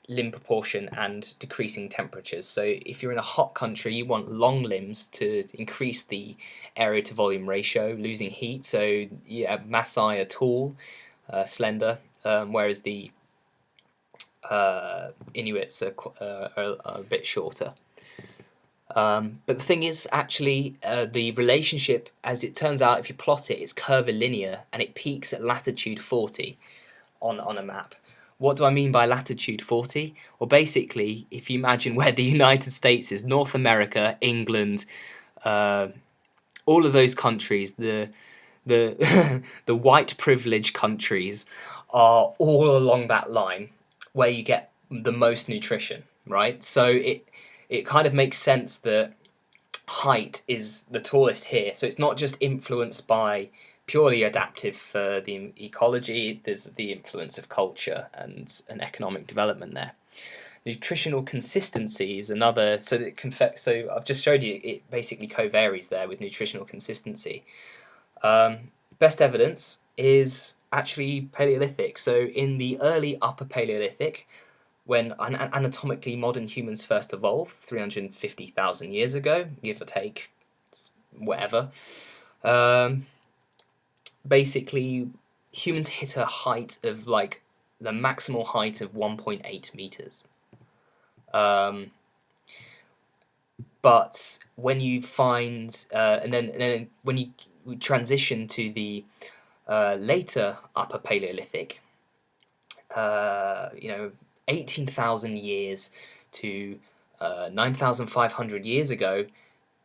limb proportion and decreasing temperatures. So if you're in a hot country, you want long limbs to increase the area to volume ratio, losing heat. So yeah, Maasai are tall, slender, whereas the Inuits are a bit shorter. But the thing is, actually, the relationship, as it turns out, if you plot it, it's curvilinear, and it peaks at latitude 40 on a map. What do I mean by latitude 40? Well, basically, if you imagine where the United States is, North America, England, all of those countries, the the white privileged countries are all along that line where you get the most nutrition, right? So it kind of makes sense that height is the tallest here. So it's not just influenced by purely adaptive for the ecology, there's the influence of culture and economic development there. Nutritional consistency is another, so I've just showed you it basically co-varies there with nutritional consistency. Best evidence is actually Paleolithic. So in the early Upper Paleolithic, when anatomically modern humans first evolved, 350,000 years ago, give or take, whatever, basically humans hit a height of like the maximal height of 1.8 meters. But when you find, and then when you transition to the later Upper Paleolithic, 18,000 years to 9,500 years ago,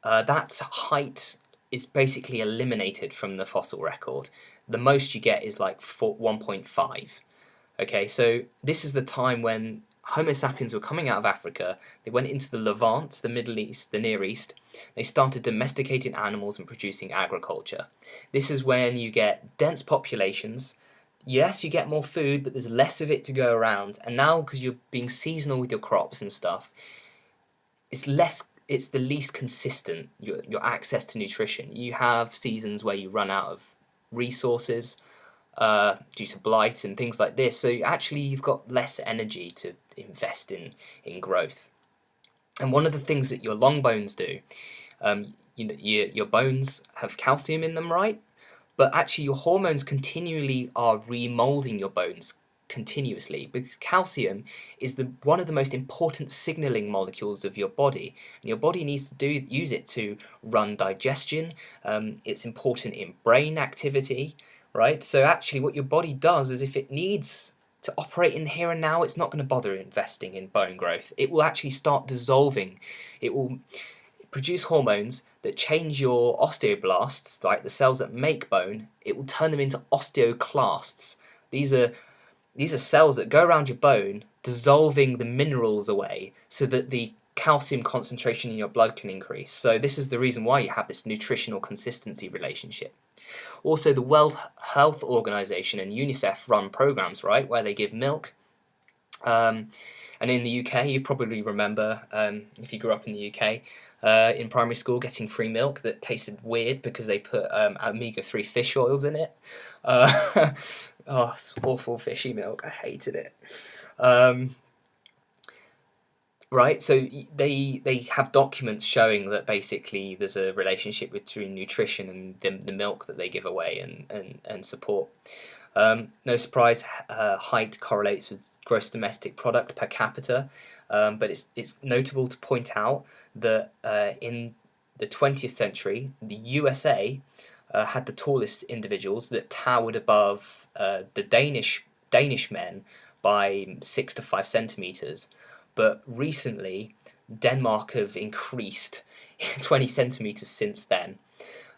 that height is basically eliminated from the fossil record. The most you get is like 1.5. Okay, so this is the time when Homo sapiens were coming out of Africa. They went into the Levant, the Middle East, the Near East. They started domesticating animals and producing agriculture. This is when you get dense populations. Yes, you get more food, but there's less of it to go around. And now, because you're being seasonal with your crops and stuff, it's the least consistent, your access to nutrition. You have seasons where you run out of resources due to blight and things like this. So actually you've got less energy to invest in growth. And one of the things that your long bones do, your bones have calcium in them, right? But actually your hormones continually are remolding your bones continuously, because calcium is one of the most important signaling molecules of your body, and your body needs to use it to run digestion. It's important in brain activity, right? So actually what your body does is, if it needs to operate in the here and now, it's not going to bother investing in bone growth. It will actually start dissolving. It will produce hormones that change your osteoblasts, like the cells that make bone. It will turn them into osteoclasts. These are cells that go around your bone, dissolving the minerals away so that the calcium concentration in your blood can increase. So this is the reason why you have this nutritional consistency relationship. Also, the World Health Organization and UNICEF run programs, right, where they give milk Um, and in the UK, you probably remember, if you grew up in the UK, in primary school, getting free milk that tasted weird because they put omega-3 fish oils in it. Uh, oh, it's awful fishy milk. I hated it. Um, right, so they have documents showing that basically there's a relationship between nutrition and the milk that they give away and support. No surprise, height correlates with gross domestic product per capita, but it's notable to point out that in the 20th century, the USA had the tallest individuals that towered above the Danish men by 6 to 5 centimeters, but recently Denmark have increased 20 centimeters since then,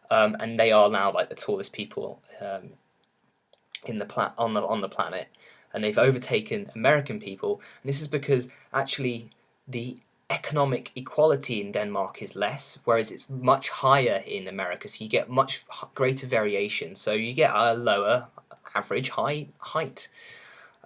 and they are now like the tallest people on the planet, and they've overtaken American people. And this is because actually the economic equality in Denmark is less, whereas it's much higher in America. So you get much greater variation. So you get a lower average height.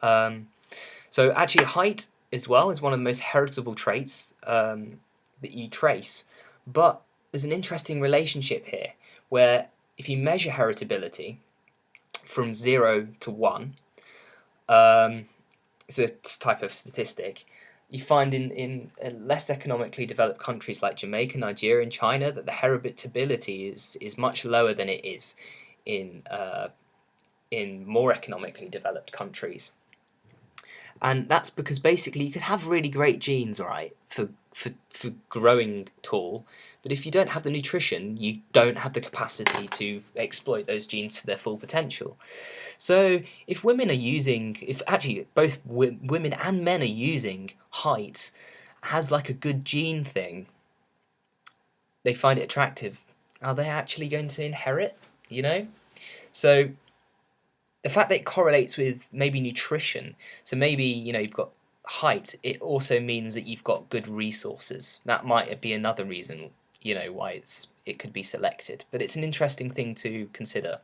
So actually, height as well is one of the most heritable traits that you trace. But there's an interesting relationship here, where if you measure heritability from 0 to 1, it's a type of statistic. You find in less economically developed countries like Jamaica, Nigeria, and China that the heritability is much lower than it is in more economically developed countries. And that's because basically you could have really great genes, right, for growing tall, but if you don't have the nutrition, you don't have the capacity to exploit those genes to their full potential. So if actually both women and men are using height as like a good gene thing, they find it attractive, are they actually going to inherit, you know? So the fact that it correlates with maybe nutrition, so maybe, you've got height, it also means that you've got good resources. That might be another reason, why it could be selected. But it's an interesting thing to consider.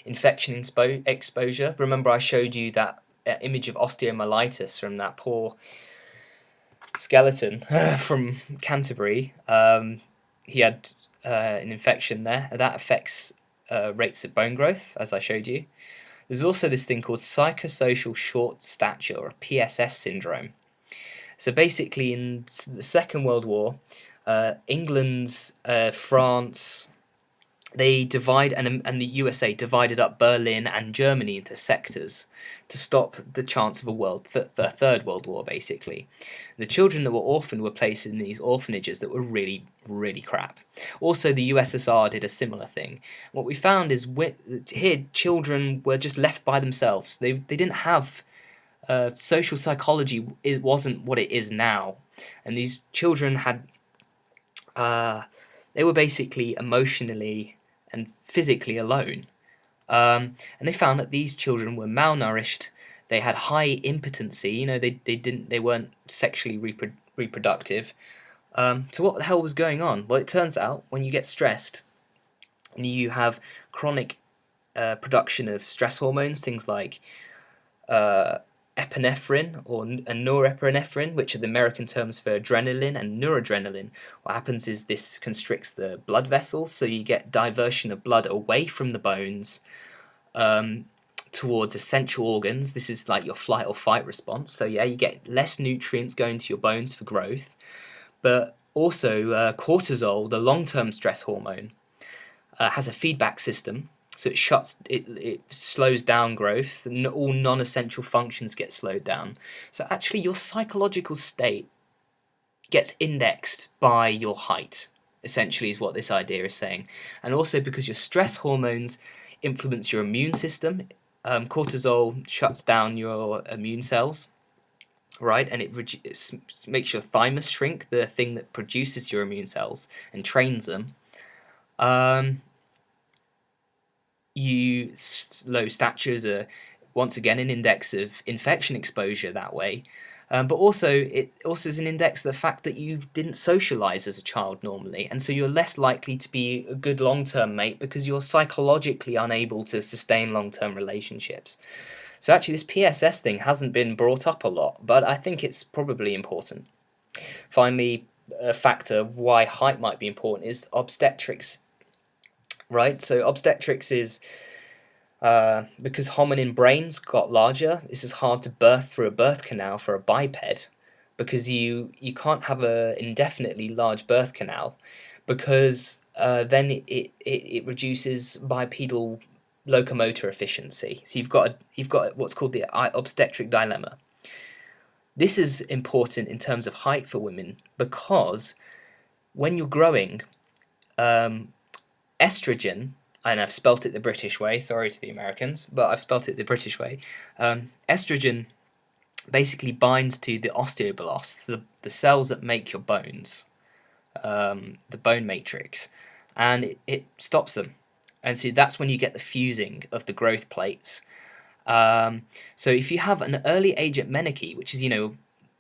Infection exposure. Remember I showed you that image of osteomyelitis from that poor skeleton from Canterbury. He had an infection there. That affects rates of bone growth, as I showed you. There's also this thing called psychosocial short stature, or PSS syndrome. So basically, in the Second World War, England, France, they divide, and the USA divided up Berlin and Germany into sectors to stop the chance of the Third World War, basically. The children that were orphaned were placed in these orphanages that were really, really crap. Also, the USSR did a similar thing. What we found is here, children were just left by themselves. They didn't have social psychology. It wasn't what it is now. And these children had, they were basically emotionally and physically alone. And they found that these children were malnourished. They had high impotency. They weren't sexually reproductive. So what the hell was going on? Well, it turns out when you get stressed and you have chronic production of stress hormones, things like epinephrine and norepinephrine, which are the American terms for adrenaline and noradrenaline. What happens is this constricts the blood vessels, so you get diversion of blood away from the bones towards essential organs. This is like your flight or fight response. So yeah, you get less nutrients going to your bones for growth, but also cortisol, the long-term stress hormone, has a feedback system. So it slows down growth, and all non-essential functions get slowed down. So actually your psychological state gets indexed by your height, essentially, is what this idea is saying. And also because your stress hormones influence your immune system. Cortisol shuts down your immune cells, right? And it makes your thymus shrink, the thing that produces your immune cells and trains them. Low statures are once again an index of infection exposure that way, but also it also is an index of the fact that you didn't socialize as a child normally, and so you're less likely to be a good long-term mate because you're psychologically unable to sustain long-term relationships. So actually this PSS thing hasn't been brought up a lot, but I think it's probably important. Finally, a factor of why height might be important is obstetrics, right? So obstetrics is because hominin brains got larger. This is hard to birth through a birth canal for a biped, because you can't have a indefinitely large birth canal, because then it reduces bipedal locomotor efficiency. So you've got what's called the obstetric dilemma. This is important in terms of height for women, because when you're growing, estrogen, and I've spelt it the British way, sorry to the Americans, but I've spelt it the British way. Estrogen basically binds to the osteoblasts, the cells that make your bones, the bone matrix, and it stops them. And so that's when you get the fusing of the growth plates. So if you have an early age at menarche, which is,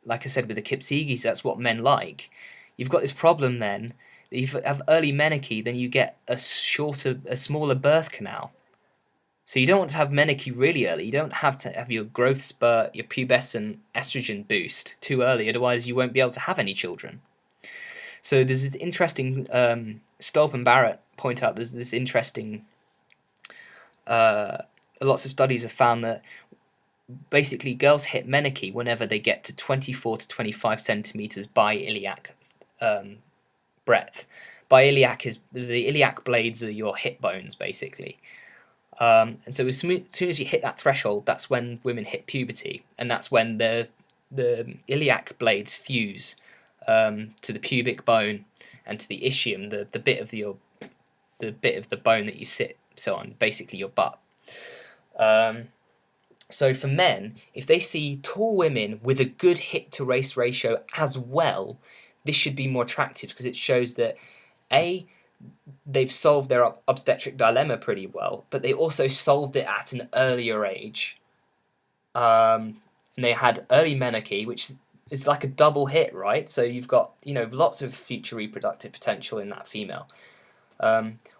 like I said with the Kipsigis, that's what men like, you've got this problem then. If you have early menarche, then you get a smaller birth canal. So you don't want to have menarche really early. You don't have to have your growth spurt, your pubescent estrogen boost too early, otherwise you won't be able to have any children. So there's this interesting, Stolp and Barrett point out there's this interesting, lots of studies have found that basically girls hit menarche whenever they get to 24 to 25 centimeters by iliac breadth. Iliac is the iliac blades are your hip bones basically, and so as soon as you hit that threshold, that's when women hit puberty, and that's when the iliac blades fuse to the pubic bone and to the ischium, the bit of the bone that you sit on, basically your butt. So for men, if they see tall women with a good hip to waist ratio as well, this should be more attractive, because it shows that they've solved their obstetric dilemma pretty well, but they also solved it at an earlier age. And they had early menarche, which is like a double hit, right? So you've got lots of future reproductive potential in that female.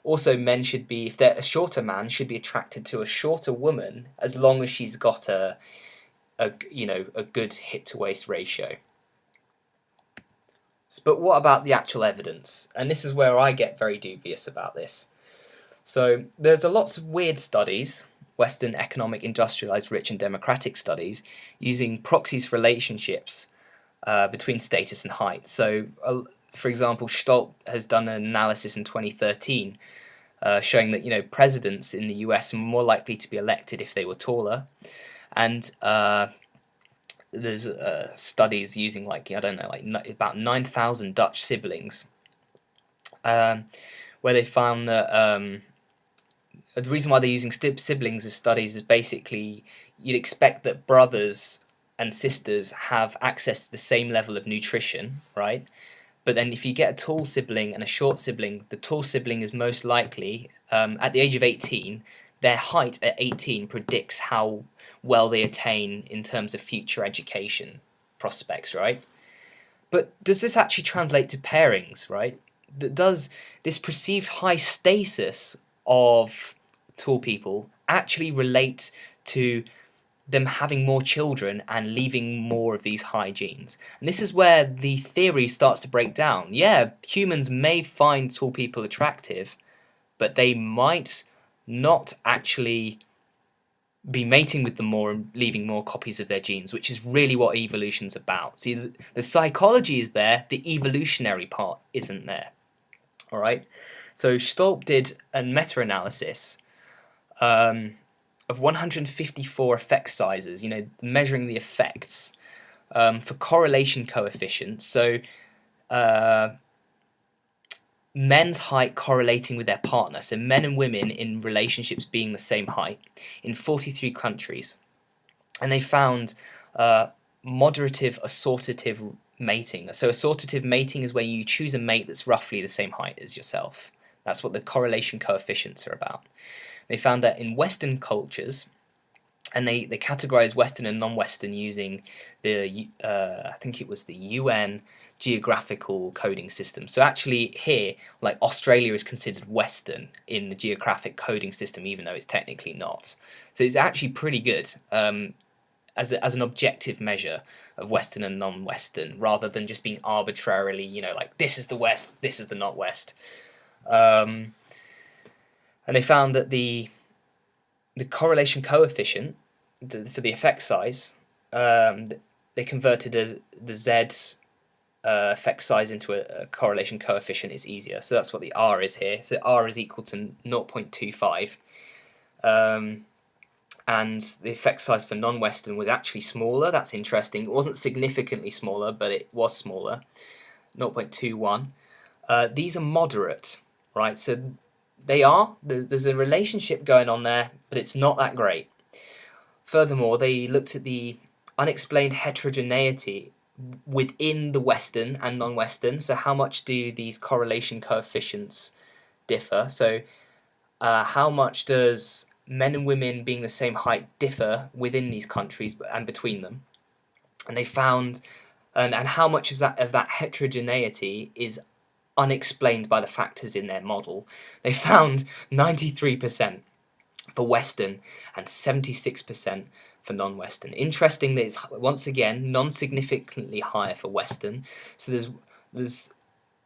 Also, men should be, if they're a shorter man, should be attracted to a shorter woman as long as she's got a good hip to waist ratio. But what about the actual evidence? And this is where I get very dubious about this. So there's lots of weird studies, Western economic, industrialized, rich and democratic studies, using proxies for relationships between status and height. So, for example, Stolp has done an analysis in 2013 showing that presidents in the US are more likely to be elected if they were taller, and there's studies using about 9,000 Dutch siblings, where they found that the reason why they're using siblings as studies is basically you'd expect that brothers and sisters have access to the same level of nutrition, right? But then if you get a tall sibling and a short sibling, the tall sibling is most likely, at the age of 18, their height at 18 predicts how well they attain in terms of future education prospects, right? But does this actually translate to pairings, right? Does this perceived high status of tall people actually relate to them having more children and leaving more of these high genes? And this is where the theory starts to break down. Yeah, humans may find tall people attractive, but they might not actually be mating with them more and leaving more copies of their genes, which is really what evolution's about. See, the psychology is there, the evolutionary part isn't there. All right? So Stolp did a meta-analysis of 154 effect sizes, measuring the effects for correlation coefficients. So men's height correlating with their partner, so men and women in relationships being the same height in 43 countries. And they found moderative assortative mating. So assortative mating is where you choose a mate that's roughly the same height as yourself. That's what the correlation coefficients are about. They found that in Western cultures, and they categorized Western and non-Western using the, I think it was the UN geographical coding system. So actually here, like Australia is considered Western in the geographic coding system, even though it's technically not. So it's actually pretty good as an objective measure of Western and non-Western, rather than just being arbitrarily, like this is the West, this is the not West. And they found that the correlation coefficient for the effect size, they converted the Z effect size into a correlation coefficient is easier. So that's what the R is here. So R is equal to 0.25. And the effect size for non-Western was actually smaller. That's interesting. It wasn't significantly smaller, but it was smaller, 0.21. These are moderate, right? So there's a relationship going on there, but it's not that great. Furthermore, they looked at the unexplained heterogeneity within the Western and non-Western. So how much do these correlation coefficients differ? So how much does men and women being the same height differ within these countries and between them? And they found, and how much of that heterogeneity is unexplained by the factors in their model. They found 93% for Western and 76% for non-Western. Interesting that it's once again non-significantly higher for Western. So there's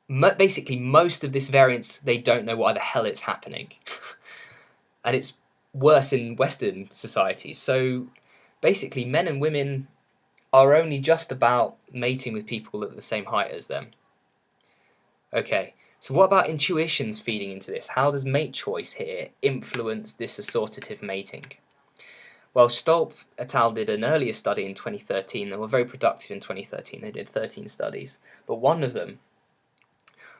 basically most of this variance, they don't know why the hell it's happening. And it's worse in Western societies. So basically men and women are only just about mating with people at the same height as them. Okay, so what about intuitions feeding into this? How does mate choice here influence this assortative mating? Well, Stolp et al. Did an earlier study in 2013. They were very productive in 2013. They did 13 studies. But one of them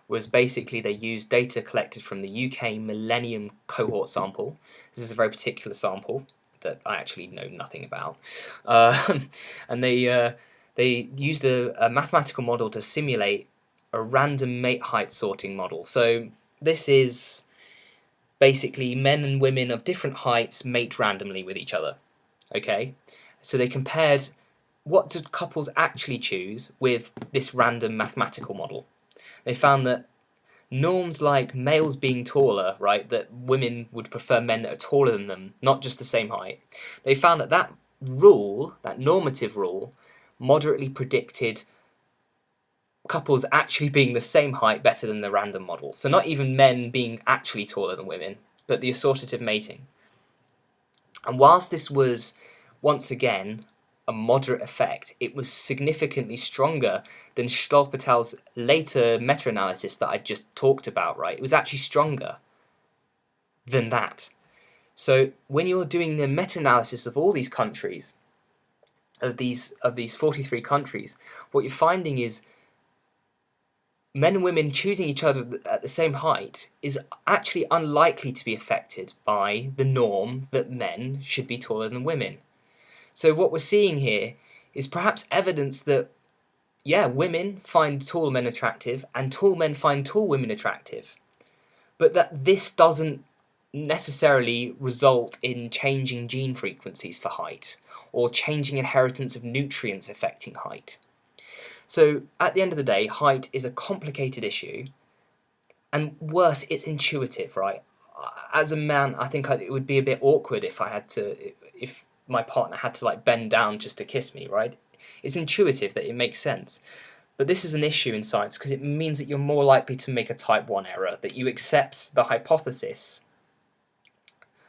was basically they used data collected from the UK Millennium cohort sample. This is a very particular sample that I actually know nothing about. And they used a mathematical model to simulate a random mate height sorting model. So this is basically men and women of different heights mate randomly with each other. Okay, so they compared what do couples actually choose with this random mathematical model. They found that norms like males being taller, right, that women would prefer men that are taller than them, not just the same height. They found that rule, that normative rule, moderately predicted couples actually being the same height better than the random model. So not even men being actually taller than women, but the assortative mating. And whilst this was, once again, a moderate effect, it was significantly stronger than Stolp et al.'s later meta-analysis that I just talked about, right? It was actually stronger than that. So when you're doing the meta-analysis of all these countries, of these 43 countries, what you're finding is men and women choosing each other at the same height is actually unlikely to be affected by the norm that men should be taller than women. So what we're seeing here is perhaps evidence that, yeah, women find tall men attractive and tall men find tall women attractive, but that this doesn't necessarily result in changing gene frequencies for height or changing inheritance of nutrients affecting height. So at the end of the day, height is a complicated issue, and worse, it's intuitive, right? As a man, I think it would be a bit awkward if my partner had to like bend down just to kiss me, right? It's intuitive that it makes sense. But this is an issue in science because it means that you're more likely to make a type 1 error, that you accept the hypothesis,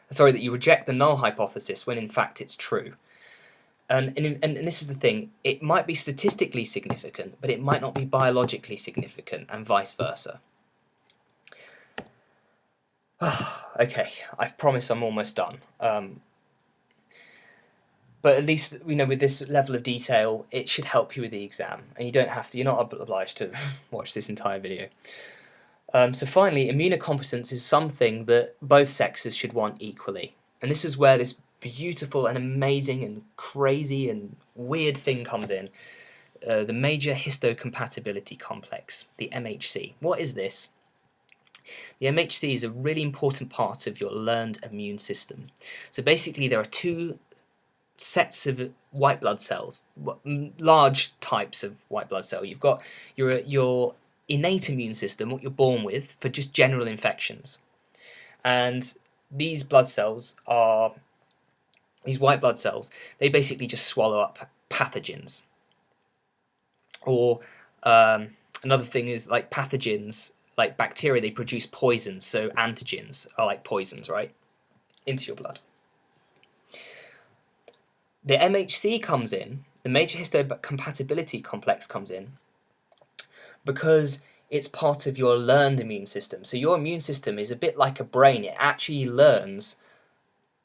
that you reject the null hypothesis when in fact it's true. And this is the thing, it might be statistically significant, but it might not be biologically significant, and vice versa. Okay, I promise I'm almost done. But at least, with this level of detail, it should help you with the exam. And you're not obliged to watch this entire video. So finally, immunocompetence is something that both sexes should want equally. And this is where this beautiful and amazing and crazy and weird thing comes in. The major histocompatibility complex, the MHC. What is this? The MHC is a really important part of your learned immune system. So basically there are two sets of white blood cells, large types of white blood cell. You've got your innate immune system, what you're born with, for just general infections. And these blood cells are, these white blood cells, they basically just swallow up pathogens. Or another thing is, like, pathogens, like bacteria, they produce poisons. So antigens are like poisons, right, into your blood. The MHC comes in, the major histocompatibility complex comes in, because it's part of your learned immune system. So your immune system is a bit like a brain. It actually learns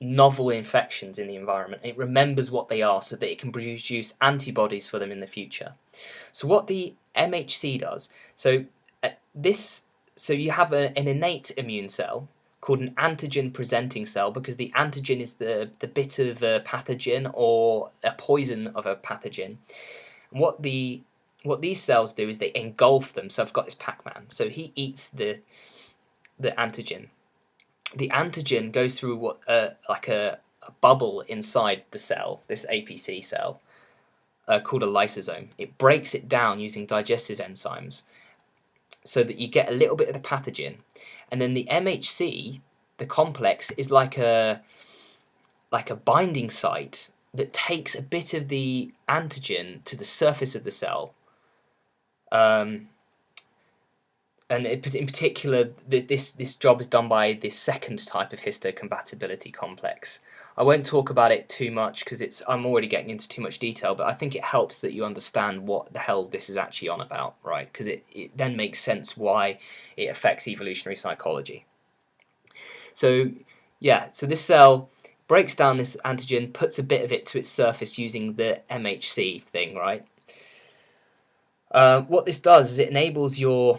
novel infections in the environment. It remembers what they are so that it can produce antibodies for them in the future. So what the MHC does, so you have an innate immune cell called an antigen presenting cell, because the antigen is the bit of a pathogen or a poison of a pathogen. And what these cells do is they engulf them. So I've got this Pac-Man. So he eats the antigen. The antigen goes through what like a bubble inside the cell, this APC cell, called a lysosome. It breaks it down using digestive enzymes, so that you get a little bit of the pathogen. And then the MHC, the complex, is like a binding site that takes a bit of the antigen to the surface of the cell. And in particular, this job is done by this second type of histocompatibility complex. I won't talk about it too much because I'm already getting into too much detail, but I think it helps that you understand what the hell this is actually on about, right? Because it then makes sense why it affects evolutionary psychology. So yeah, so this cell breaks down this antigen, puts a bit of it to its surface using the MHC thing, right? What this does is it enables your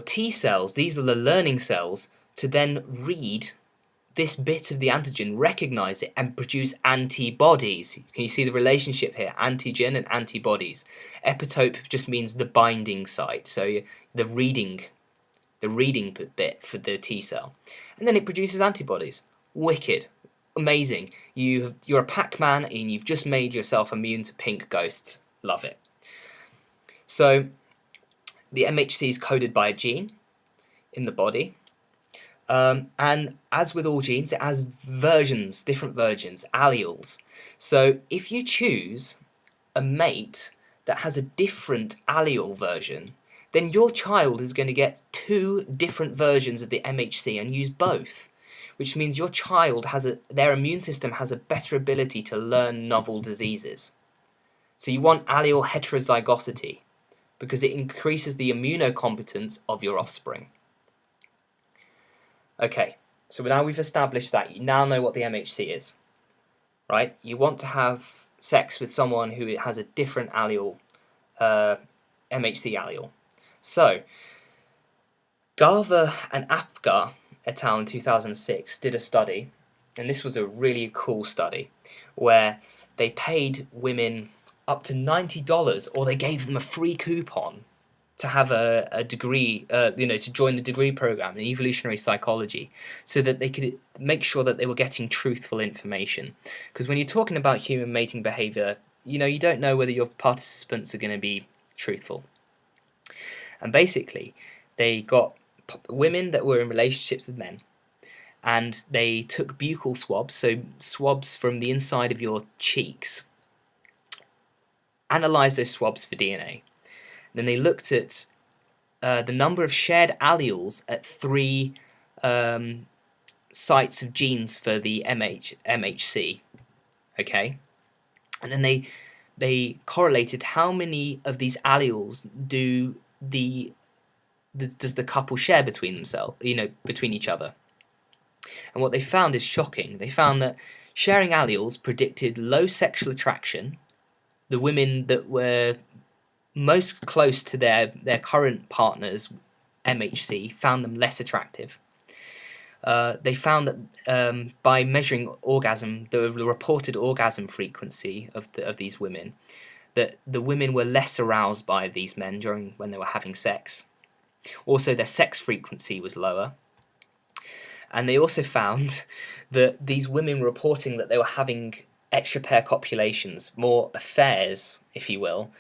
T cells, these are the learning cells, to then read this bit of the antigen, recognize it, and produce antibodies. Can you see the relationship here? Antigen and antibodies. Epitope just means the binding site, so the reading bit for the T cell. And then it produces antibodies. Wicked. Amazing. You're a Pac-Man and you've just made yourself immune to pink ghosts. Love it. So the MHC is coded by a gene in the body. And as with all genes, it has different versions, alleles. So if you choose a mate that has a different allele version, then your child is going to get two different versions of the MHC and use both, which means your child their immune system has a better ability to learn novel diseases. So you want allele heterozygosity, because it increases the immunocompetence of your offspring. Okay, so now we've established that. You now know what the MHC is, right? You want to have sex with someone who has a different allele, MHC allele. So, Garver and Apgar et al. In 2006 did a study, and this was a really cool study, where they paid women up to $90, or they gave them a free coupon to have a degree, to join the degree program in evolutionary psychology, so that they could make sure that they were getting truthful information. Because when you're talking about human mating behavior, you don't know whether your participants are going to be truthful. And basically, they got women that were in relationships with men, and they took buccal swabs, so swabs from the inside of your cheeks, analysed those swabs for DNA. Then they looked at the number of shared alleles at 3 sites of genes for the MHC, okay? And then they correlated how many of these alleles does the couple share between themselves, between each other. And what they found is shocking. They found that sharing alleles predicted low sexual attraction. The women that were most close to their current partners, MHC, found them less attractive. They found that by measuring the reported orgasm frequency of these women, that the women were less aroused by these men when they were having sex. Also, their sex frequency was lower. And they also found that these women were reporting that they were having extra pair copulations, more affairs, if you will,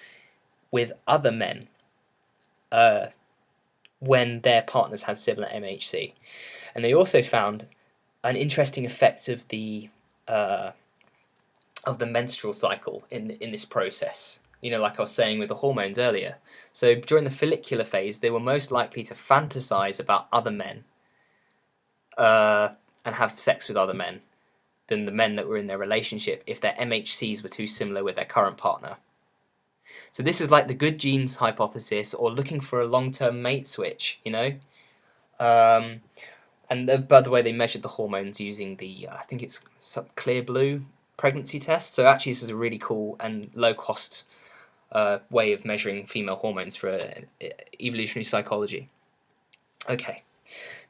with other men when their partners had similar MHC. And they also found an interesting effect of the menstrual cycle in this process. You know, like I was saying with the hormones earlier. So during the follicular phase, they were most likely to fantasize about other men and have sex with other men than the men that were in their relationship if their MHCs were too similar with their current partner. So this is like the good genes hypothesis, or looking for a long-term mate switch, you know? And by the way, they measured the hormones using the, I think it's Clear Blue pregnancy test. So actually this is a really cool and low-cost way of measuring female hormones for evolutionary psychology. Okay,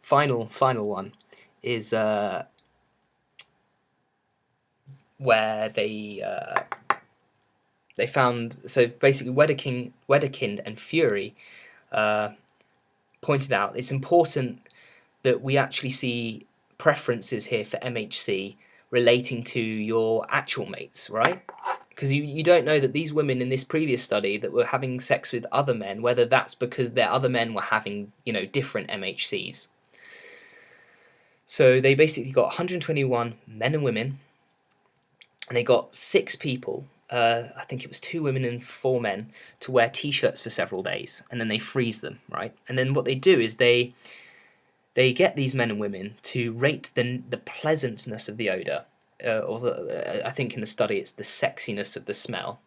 final one is where they found, so basically Wedekind and Fury pointed out it's important that we actually see preferences here for MHC relating to your actual mates, right? Because you don't know that these women in this previous study that were having sex with other men, whether that's because their other men were having, you know, different MHCs. So they basically got 121 men and women, and they got 6 people, I think it was 2 women and 4 men, to wear t-shirts for several days, and then they freeze them, right? And then what they do is they get these men and women to rate the pleasantness of the odour, or I think in the study it's the sexiness of the smell.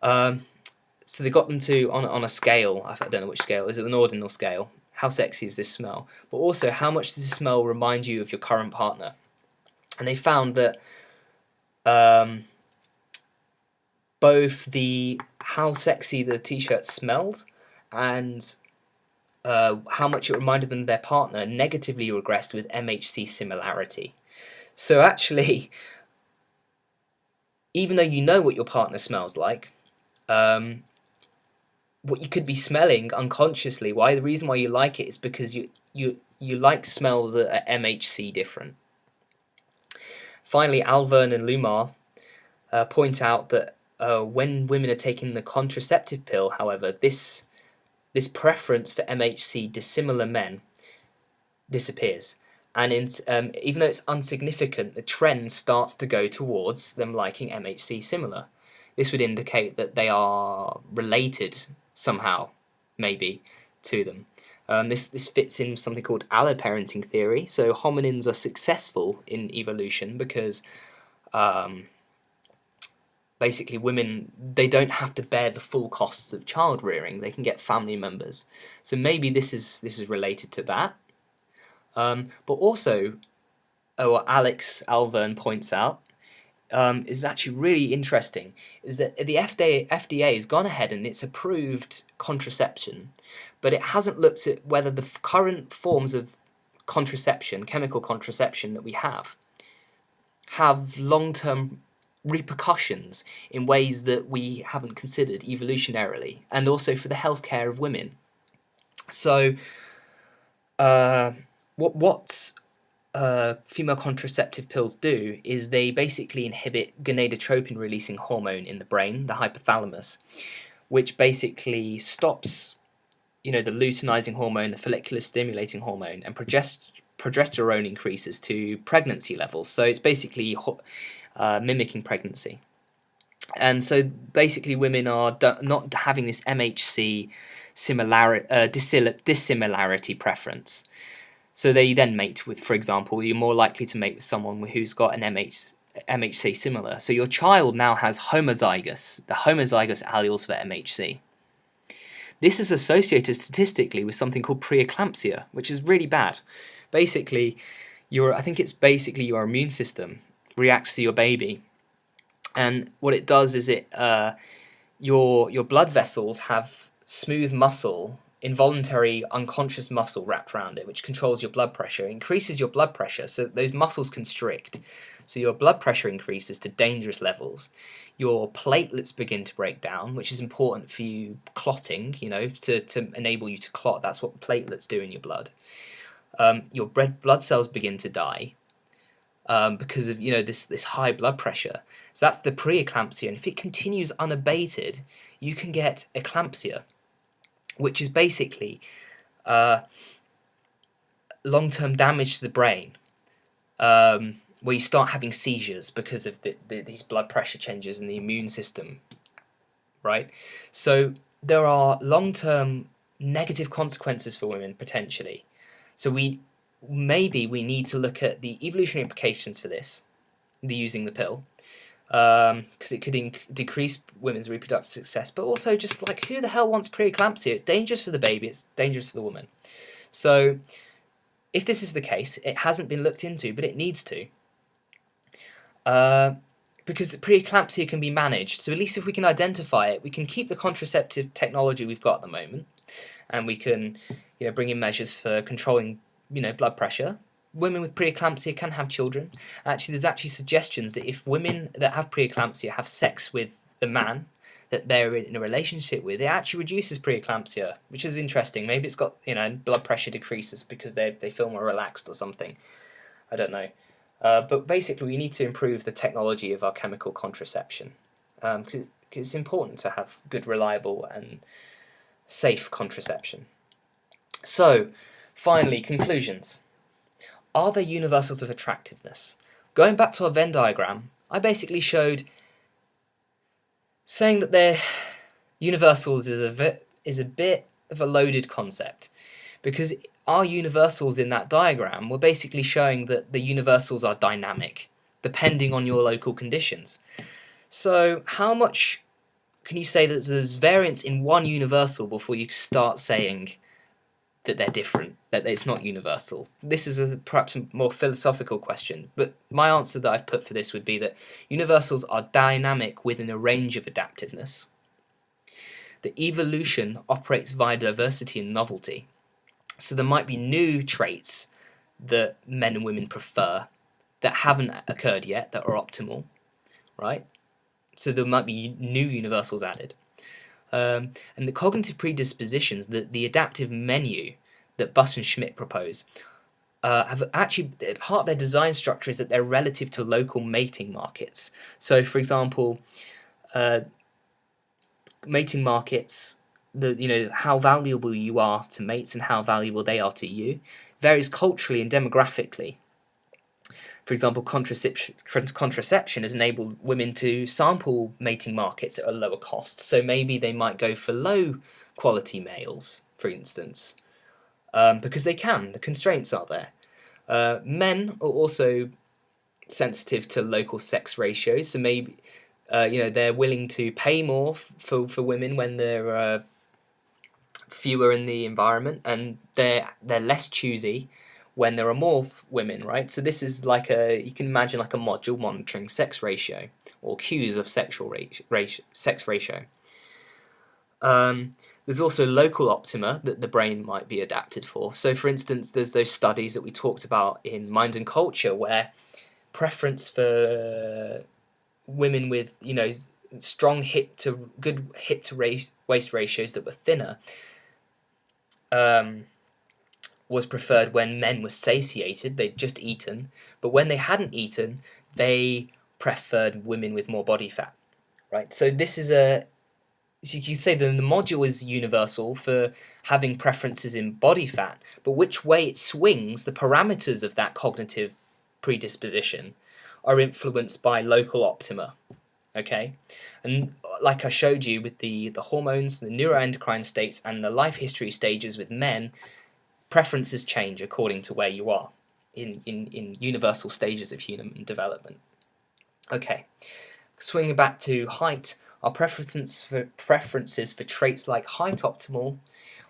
So they got them to, on a scale, I don't know which scale, is it an ordinal scale? How sexy is this smell? But also, how much does the smell remind you of your current partner? And they found that both how sexy the t-shirt smelled and how much it reminded them of their partner negatively regressed with MHC similarity. So actually, even though you know what your partner smells like, what you could be smelling unconsciously, the reason why you like it is because you like smells that are MHC different. Finally, Alverne and Lumar point out that when women are taking the contraceptive pill, however, this preference for MHC dissimilar men disappears. And even though it's insignificant, the trend starts to go towards them liking MHC similar. This would indicate that they are related somehow, maybe, to them. This fits in something called alloparenting theory. So hominins are successful in evolution because basically women, they don't have to bear the full costs of child rearing. They can get family members. So maybe this is related to that. But also, what Alex Alverne points out is actually really interesting, is that the FDA has gone ahead and it's approved contraception, but it hasn't looked at whether the current forms of contraception, chemical contraception that we have long-term repercussions in ways that we haven't considered evolutionarily, and also for the healthcare of women. So, what female contraceptive pills do is they basically inhibit gonadotropin-releasing hormone in the brain, the hypothalamus, which basically stops, the luteinizing hormone, the follicular-stimulating hormone, and progesterone increases to pregnancy levels. So it's basically mimicking pregnancy. And so basically women are not having this MHC dissimilarity preference. So they then mate with, for example, you're more likely to mate with someone who's got an MHC similar. So your child now has the homozygous alleles for MHC. This is associated statistically with something called pre-eclampsia, which is really bad. Basically, your immune system reacts to your baby, and what it does is your blood vessels have smooth muscle, involuntary unconscious muscle wrapped around it, which controls your blood pressure, increases your blood pressure, so those muscles constrict, so your blood pressure increases to dangerous levels. Your platelets begin to break down, which is important for you clotting, to enable you to clot. That's what platelets do in your blood. Your red blood cells begin to die. because of this high blood pressure. So that's the pre-eclampsia, and if it continues unabated, you can get eclampsia, which is basically long-term damage to the brain, where you start having seizures because of these blood pressure changes in the immune system, right? So there are long-term negative consequences for women potentially. So maybe we need to look at the evolutionary implications for this, the using the pill, because it could decrease women's reproductive success, but also just like, who the hell wants preeclampsia? It's dangerous for the baby, it's dangerous for the woman. So if this is the case, it hasn't been looked into, but it needs to. Because preeclampsia can be managed, so at least if we can identify it, we can keep the contraceptive technology we've got at the moment, and we can bring in measures for controlling blood pressure. Women with preeclampsia can have children. Actually, there's actually suggestions that if women that have preeclampsia have sex with the man that they're in a relationship with, it actually reduces preeclampsia, which is interesting. Maybe it's got blood pressure decreases because they feel more relaxed or something. I don't know. But basically, we need to improve the technology of our chemical contraception, because it's important to have good, reliable, and safe contraception. So, finally, conclusions. Are there universals of attractiveness? Going back to our Venn diagram, I basically showed saying that they're universals is a bit of a loaded concept, because our universals in that diagram were basically showing that the universals are dynamic, depending on your local conditions. So how much can you say that there's variance in one universal before you start saying that they're different, that it's not universal? This is perhaps a more philosophical question, but my answer that I've put for this would be that universals are dynamic within a range of adaptiveness. The evolution operates via diversity and novelty. So there might be new traits that men and women prefer that haven't occurred yet, that are optimal, right? So there might be new universals added. And the cognitive predispositions, the adaptive menu that Buss and Schmidt propose, have actually, part of their design structure is that they're relative to local mating markets. So, for example, mating markets, how valuable you are to mates and how valuable they are to you, varies culturally and demographically. For example, contraception has enabled women to sample mating markets at a lower cost, so maybe they might go for low quality males, for instance, because they can, the constraints are there. Men are also sensitive to local sex ratios, so maybe they're willing to pay more for women when they're fewer in the environment, and they're less choosy when there are more women, right? So this is like you can imagine like a module monitoring sex ratio or cues of sex ratio. There's also local optima that the brain might be adapted for. So for instance, there's those studies that we talked about in Mind and Culture where preference for women with strong good hip to waist ratios that were thinner was preferred when men were satiated, they'd just eaten, but when they hadn't eaten, they preferred women with more body fat, right? So this is you can say that the module is universal for having preferences in body fat, but which way it swings, the parameters of that cognitive predisposition are influenced by local optima. Okay, and like I showed you with the hormones, the neuroendocrine states, and the life history stages with men, preferences change according to where you are in universal stages of human development. Okay, swinging back to height, our preferences for traits like height optimal.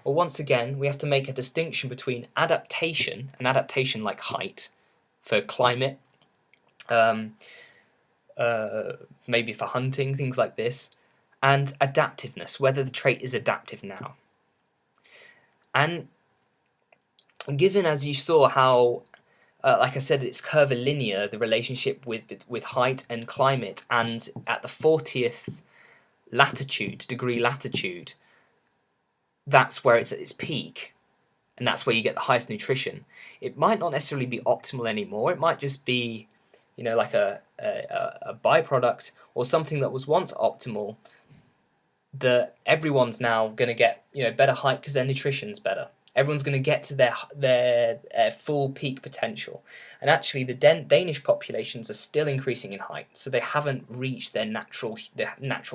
Well, once again, we have to make a distinction between adaptation, an adaptation like height for climate, maybe for hunting, things like this, and adaptiveness, whether the trait is adaptive now. And given, as you saw, how, like I said, it's curvilinear, the relationship with height and climate, and at the 40th degree latitude, that's where it's at its peak, and that's where you get the highest nutrition. It might not necessarily be optimal anymore, it might just be like a byproduct or something that was once optimal, that everyone's now going to get better height because their nutrition's better. Everyone's going to get to their full peak potential, and actually the Danish populations are still increasing in height, so they haven't reached their natural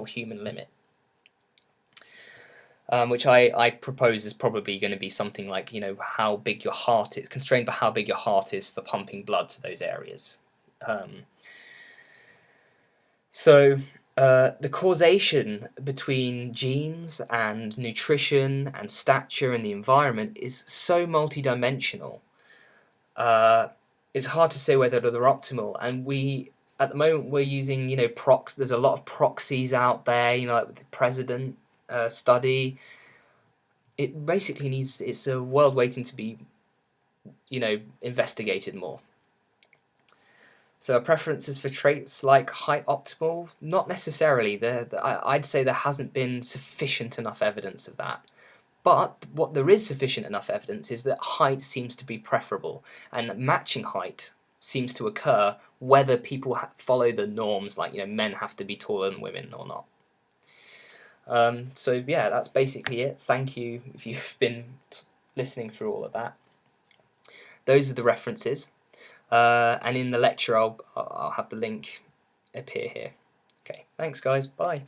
human limit. Which I propose is probably going to be something like how big your heart is, constrained by how big your heart is for pumping blood to those areas. So the causation between genes and nutrition and stature and the environment is so multidimensional. It's hard to say whether they're optimal, and at the moment we're using there's a lot of proxies out there, like with the president study. It basically it's a world waiting to be investigated more. So a preference is for traits like height optimal? Not necessarily. I'd say there hasn't been sufficient enough evidence of that. But what there is sufficient enough evidence is that height seems to be preferable, and matching height seems to occur whether people follow the norms, like men have to be taller than women or not. So yeah, that's basically it. Thank you if you've been listening through all of that. Those are the references. And in the lecture, I'll have the link appear here. Okay, thanks guys, bye.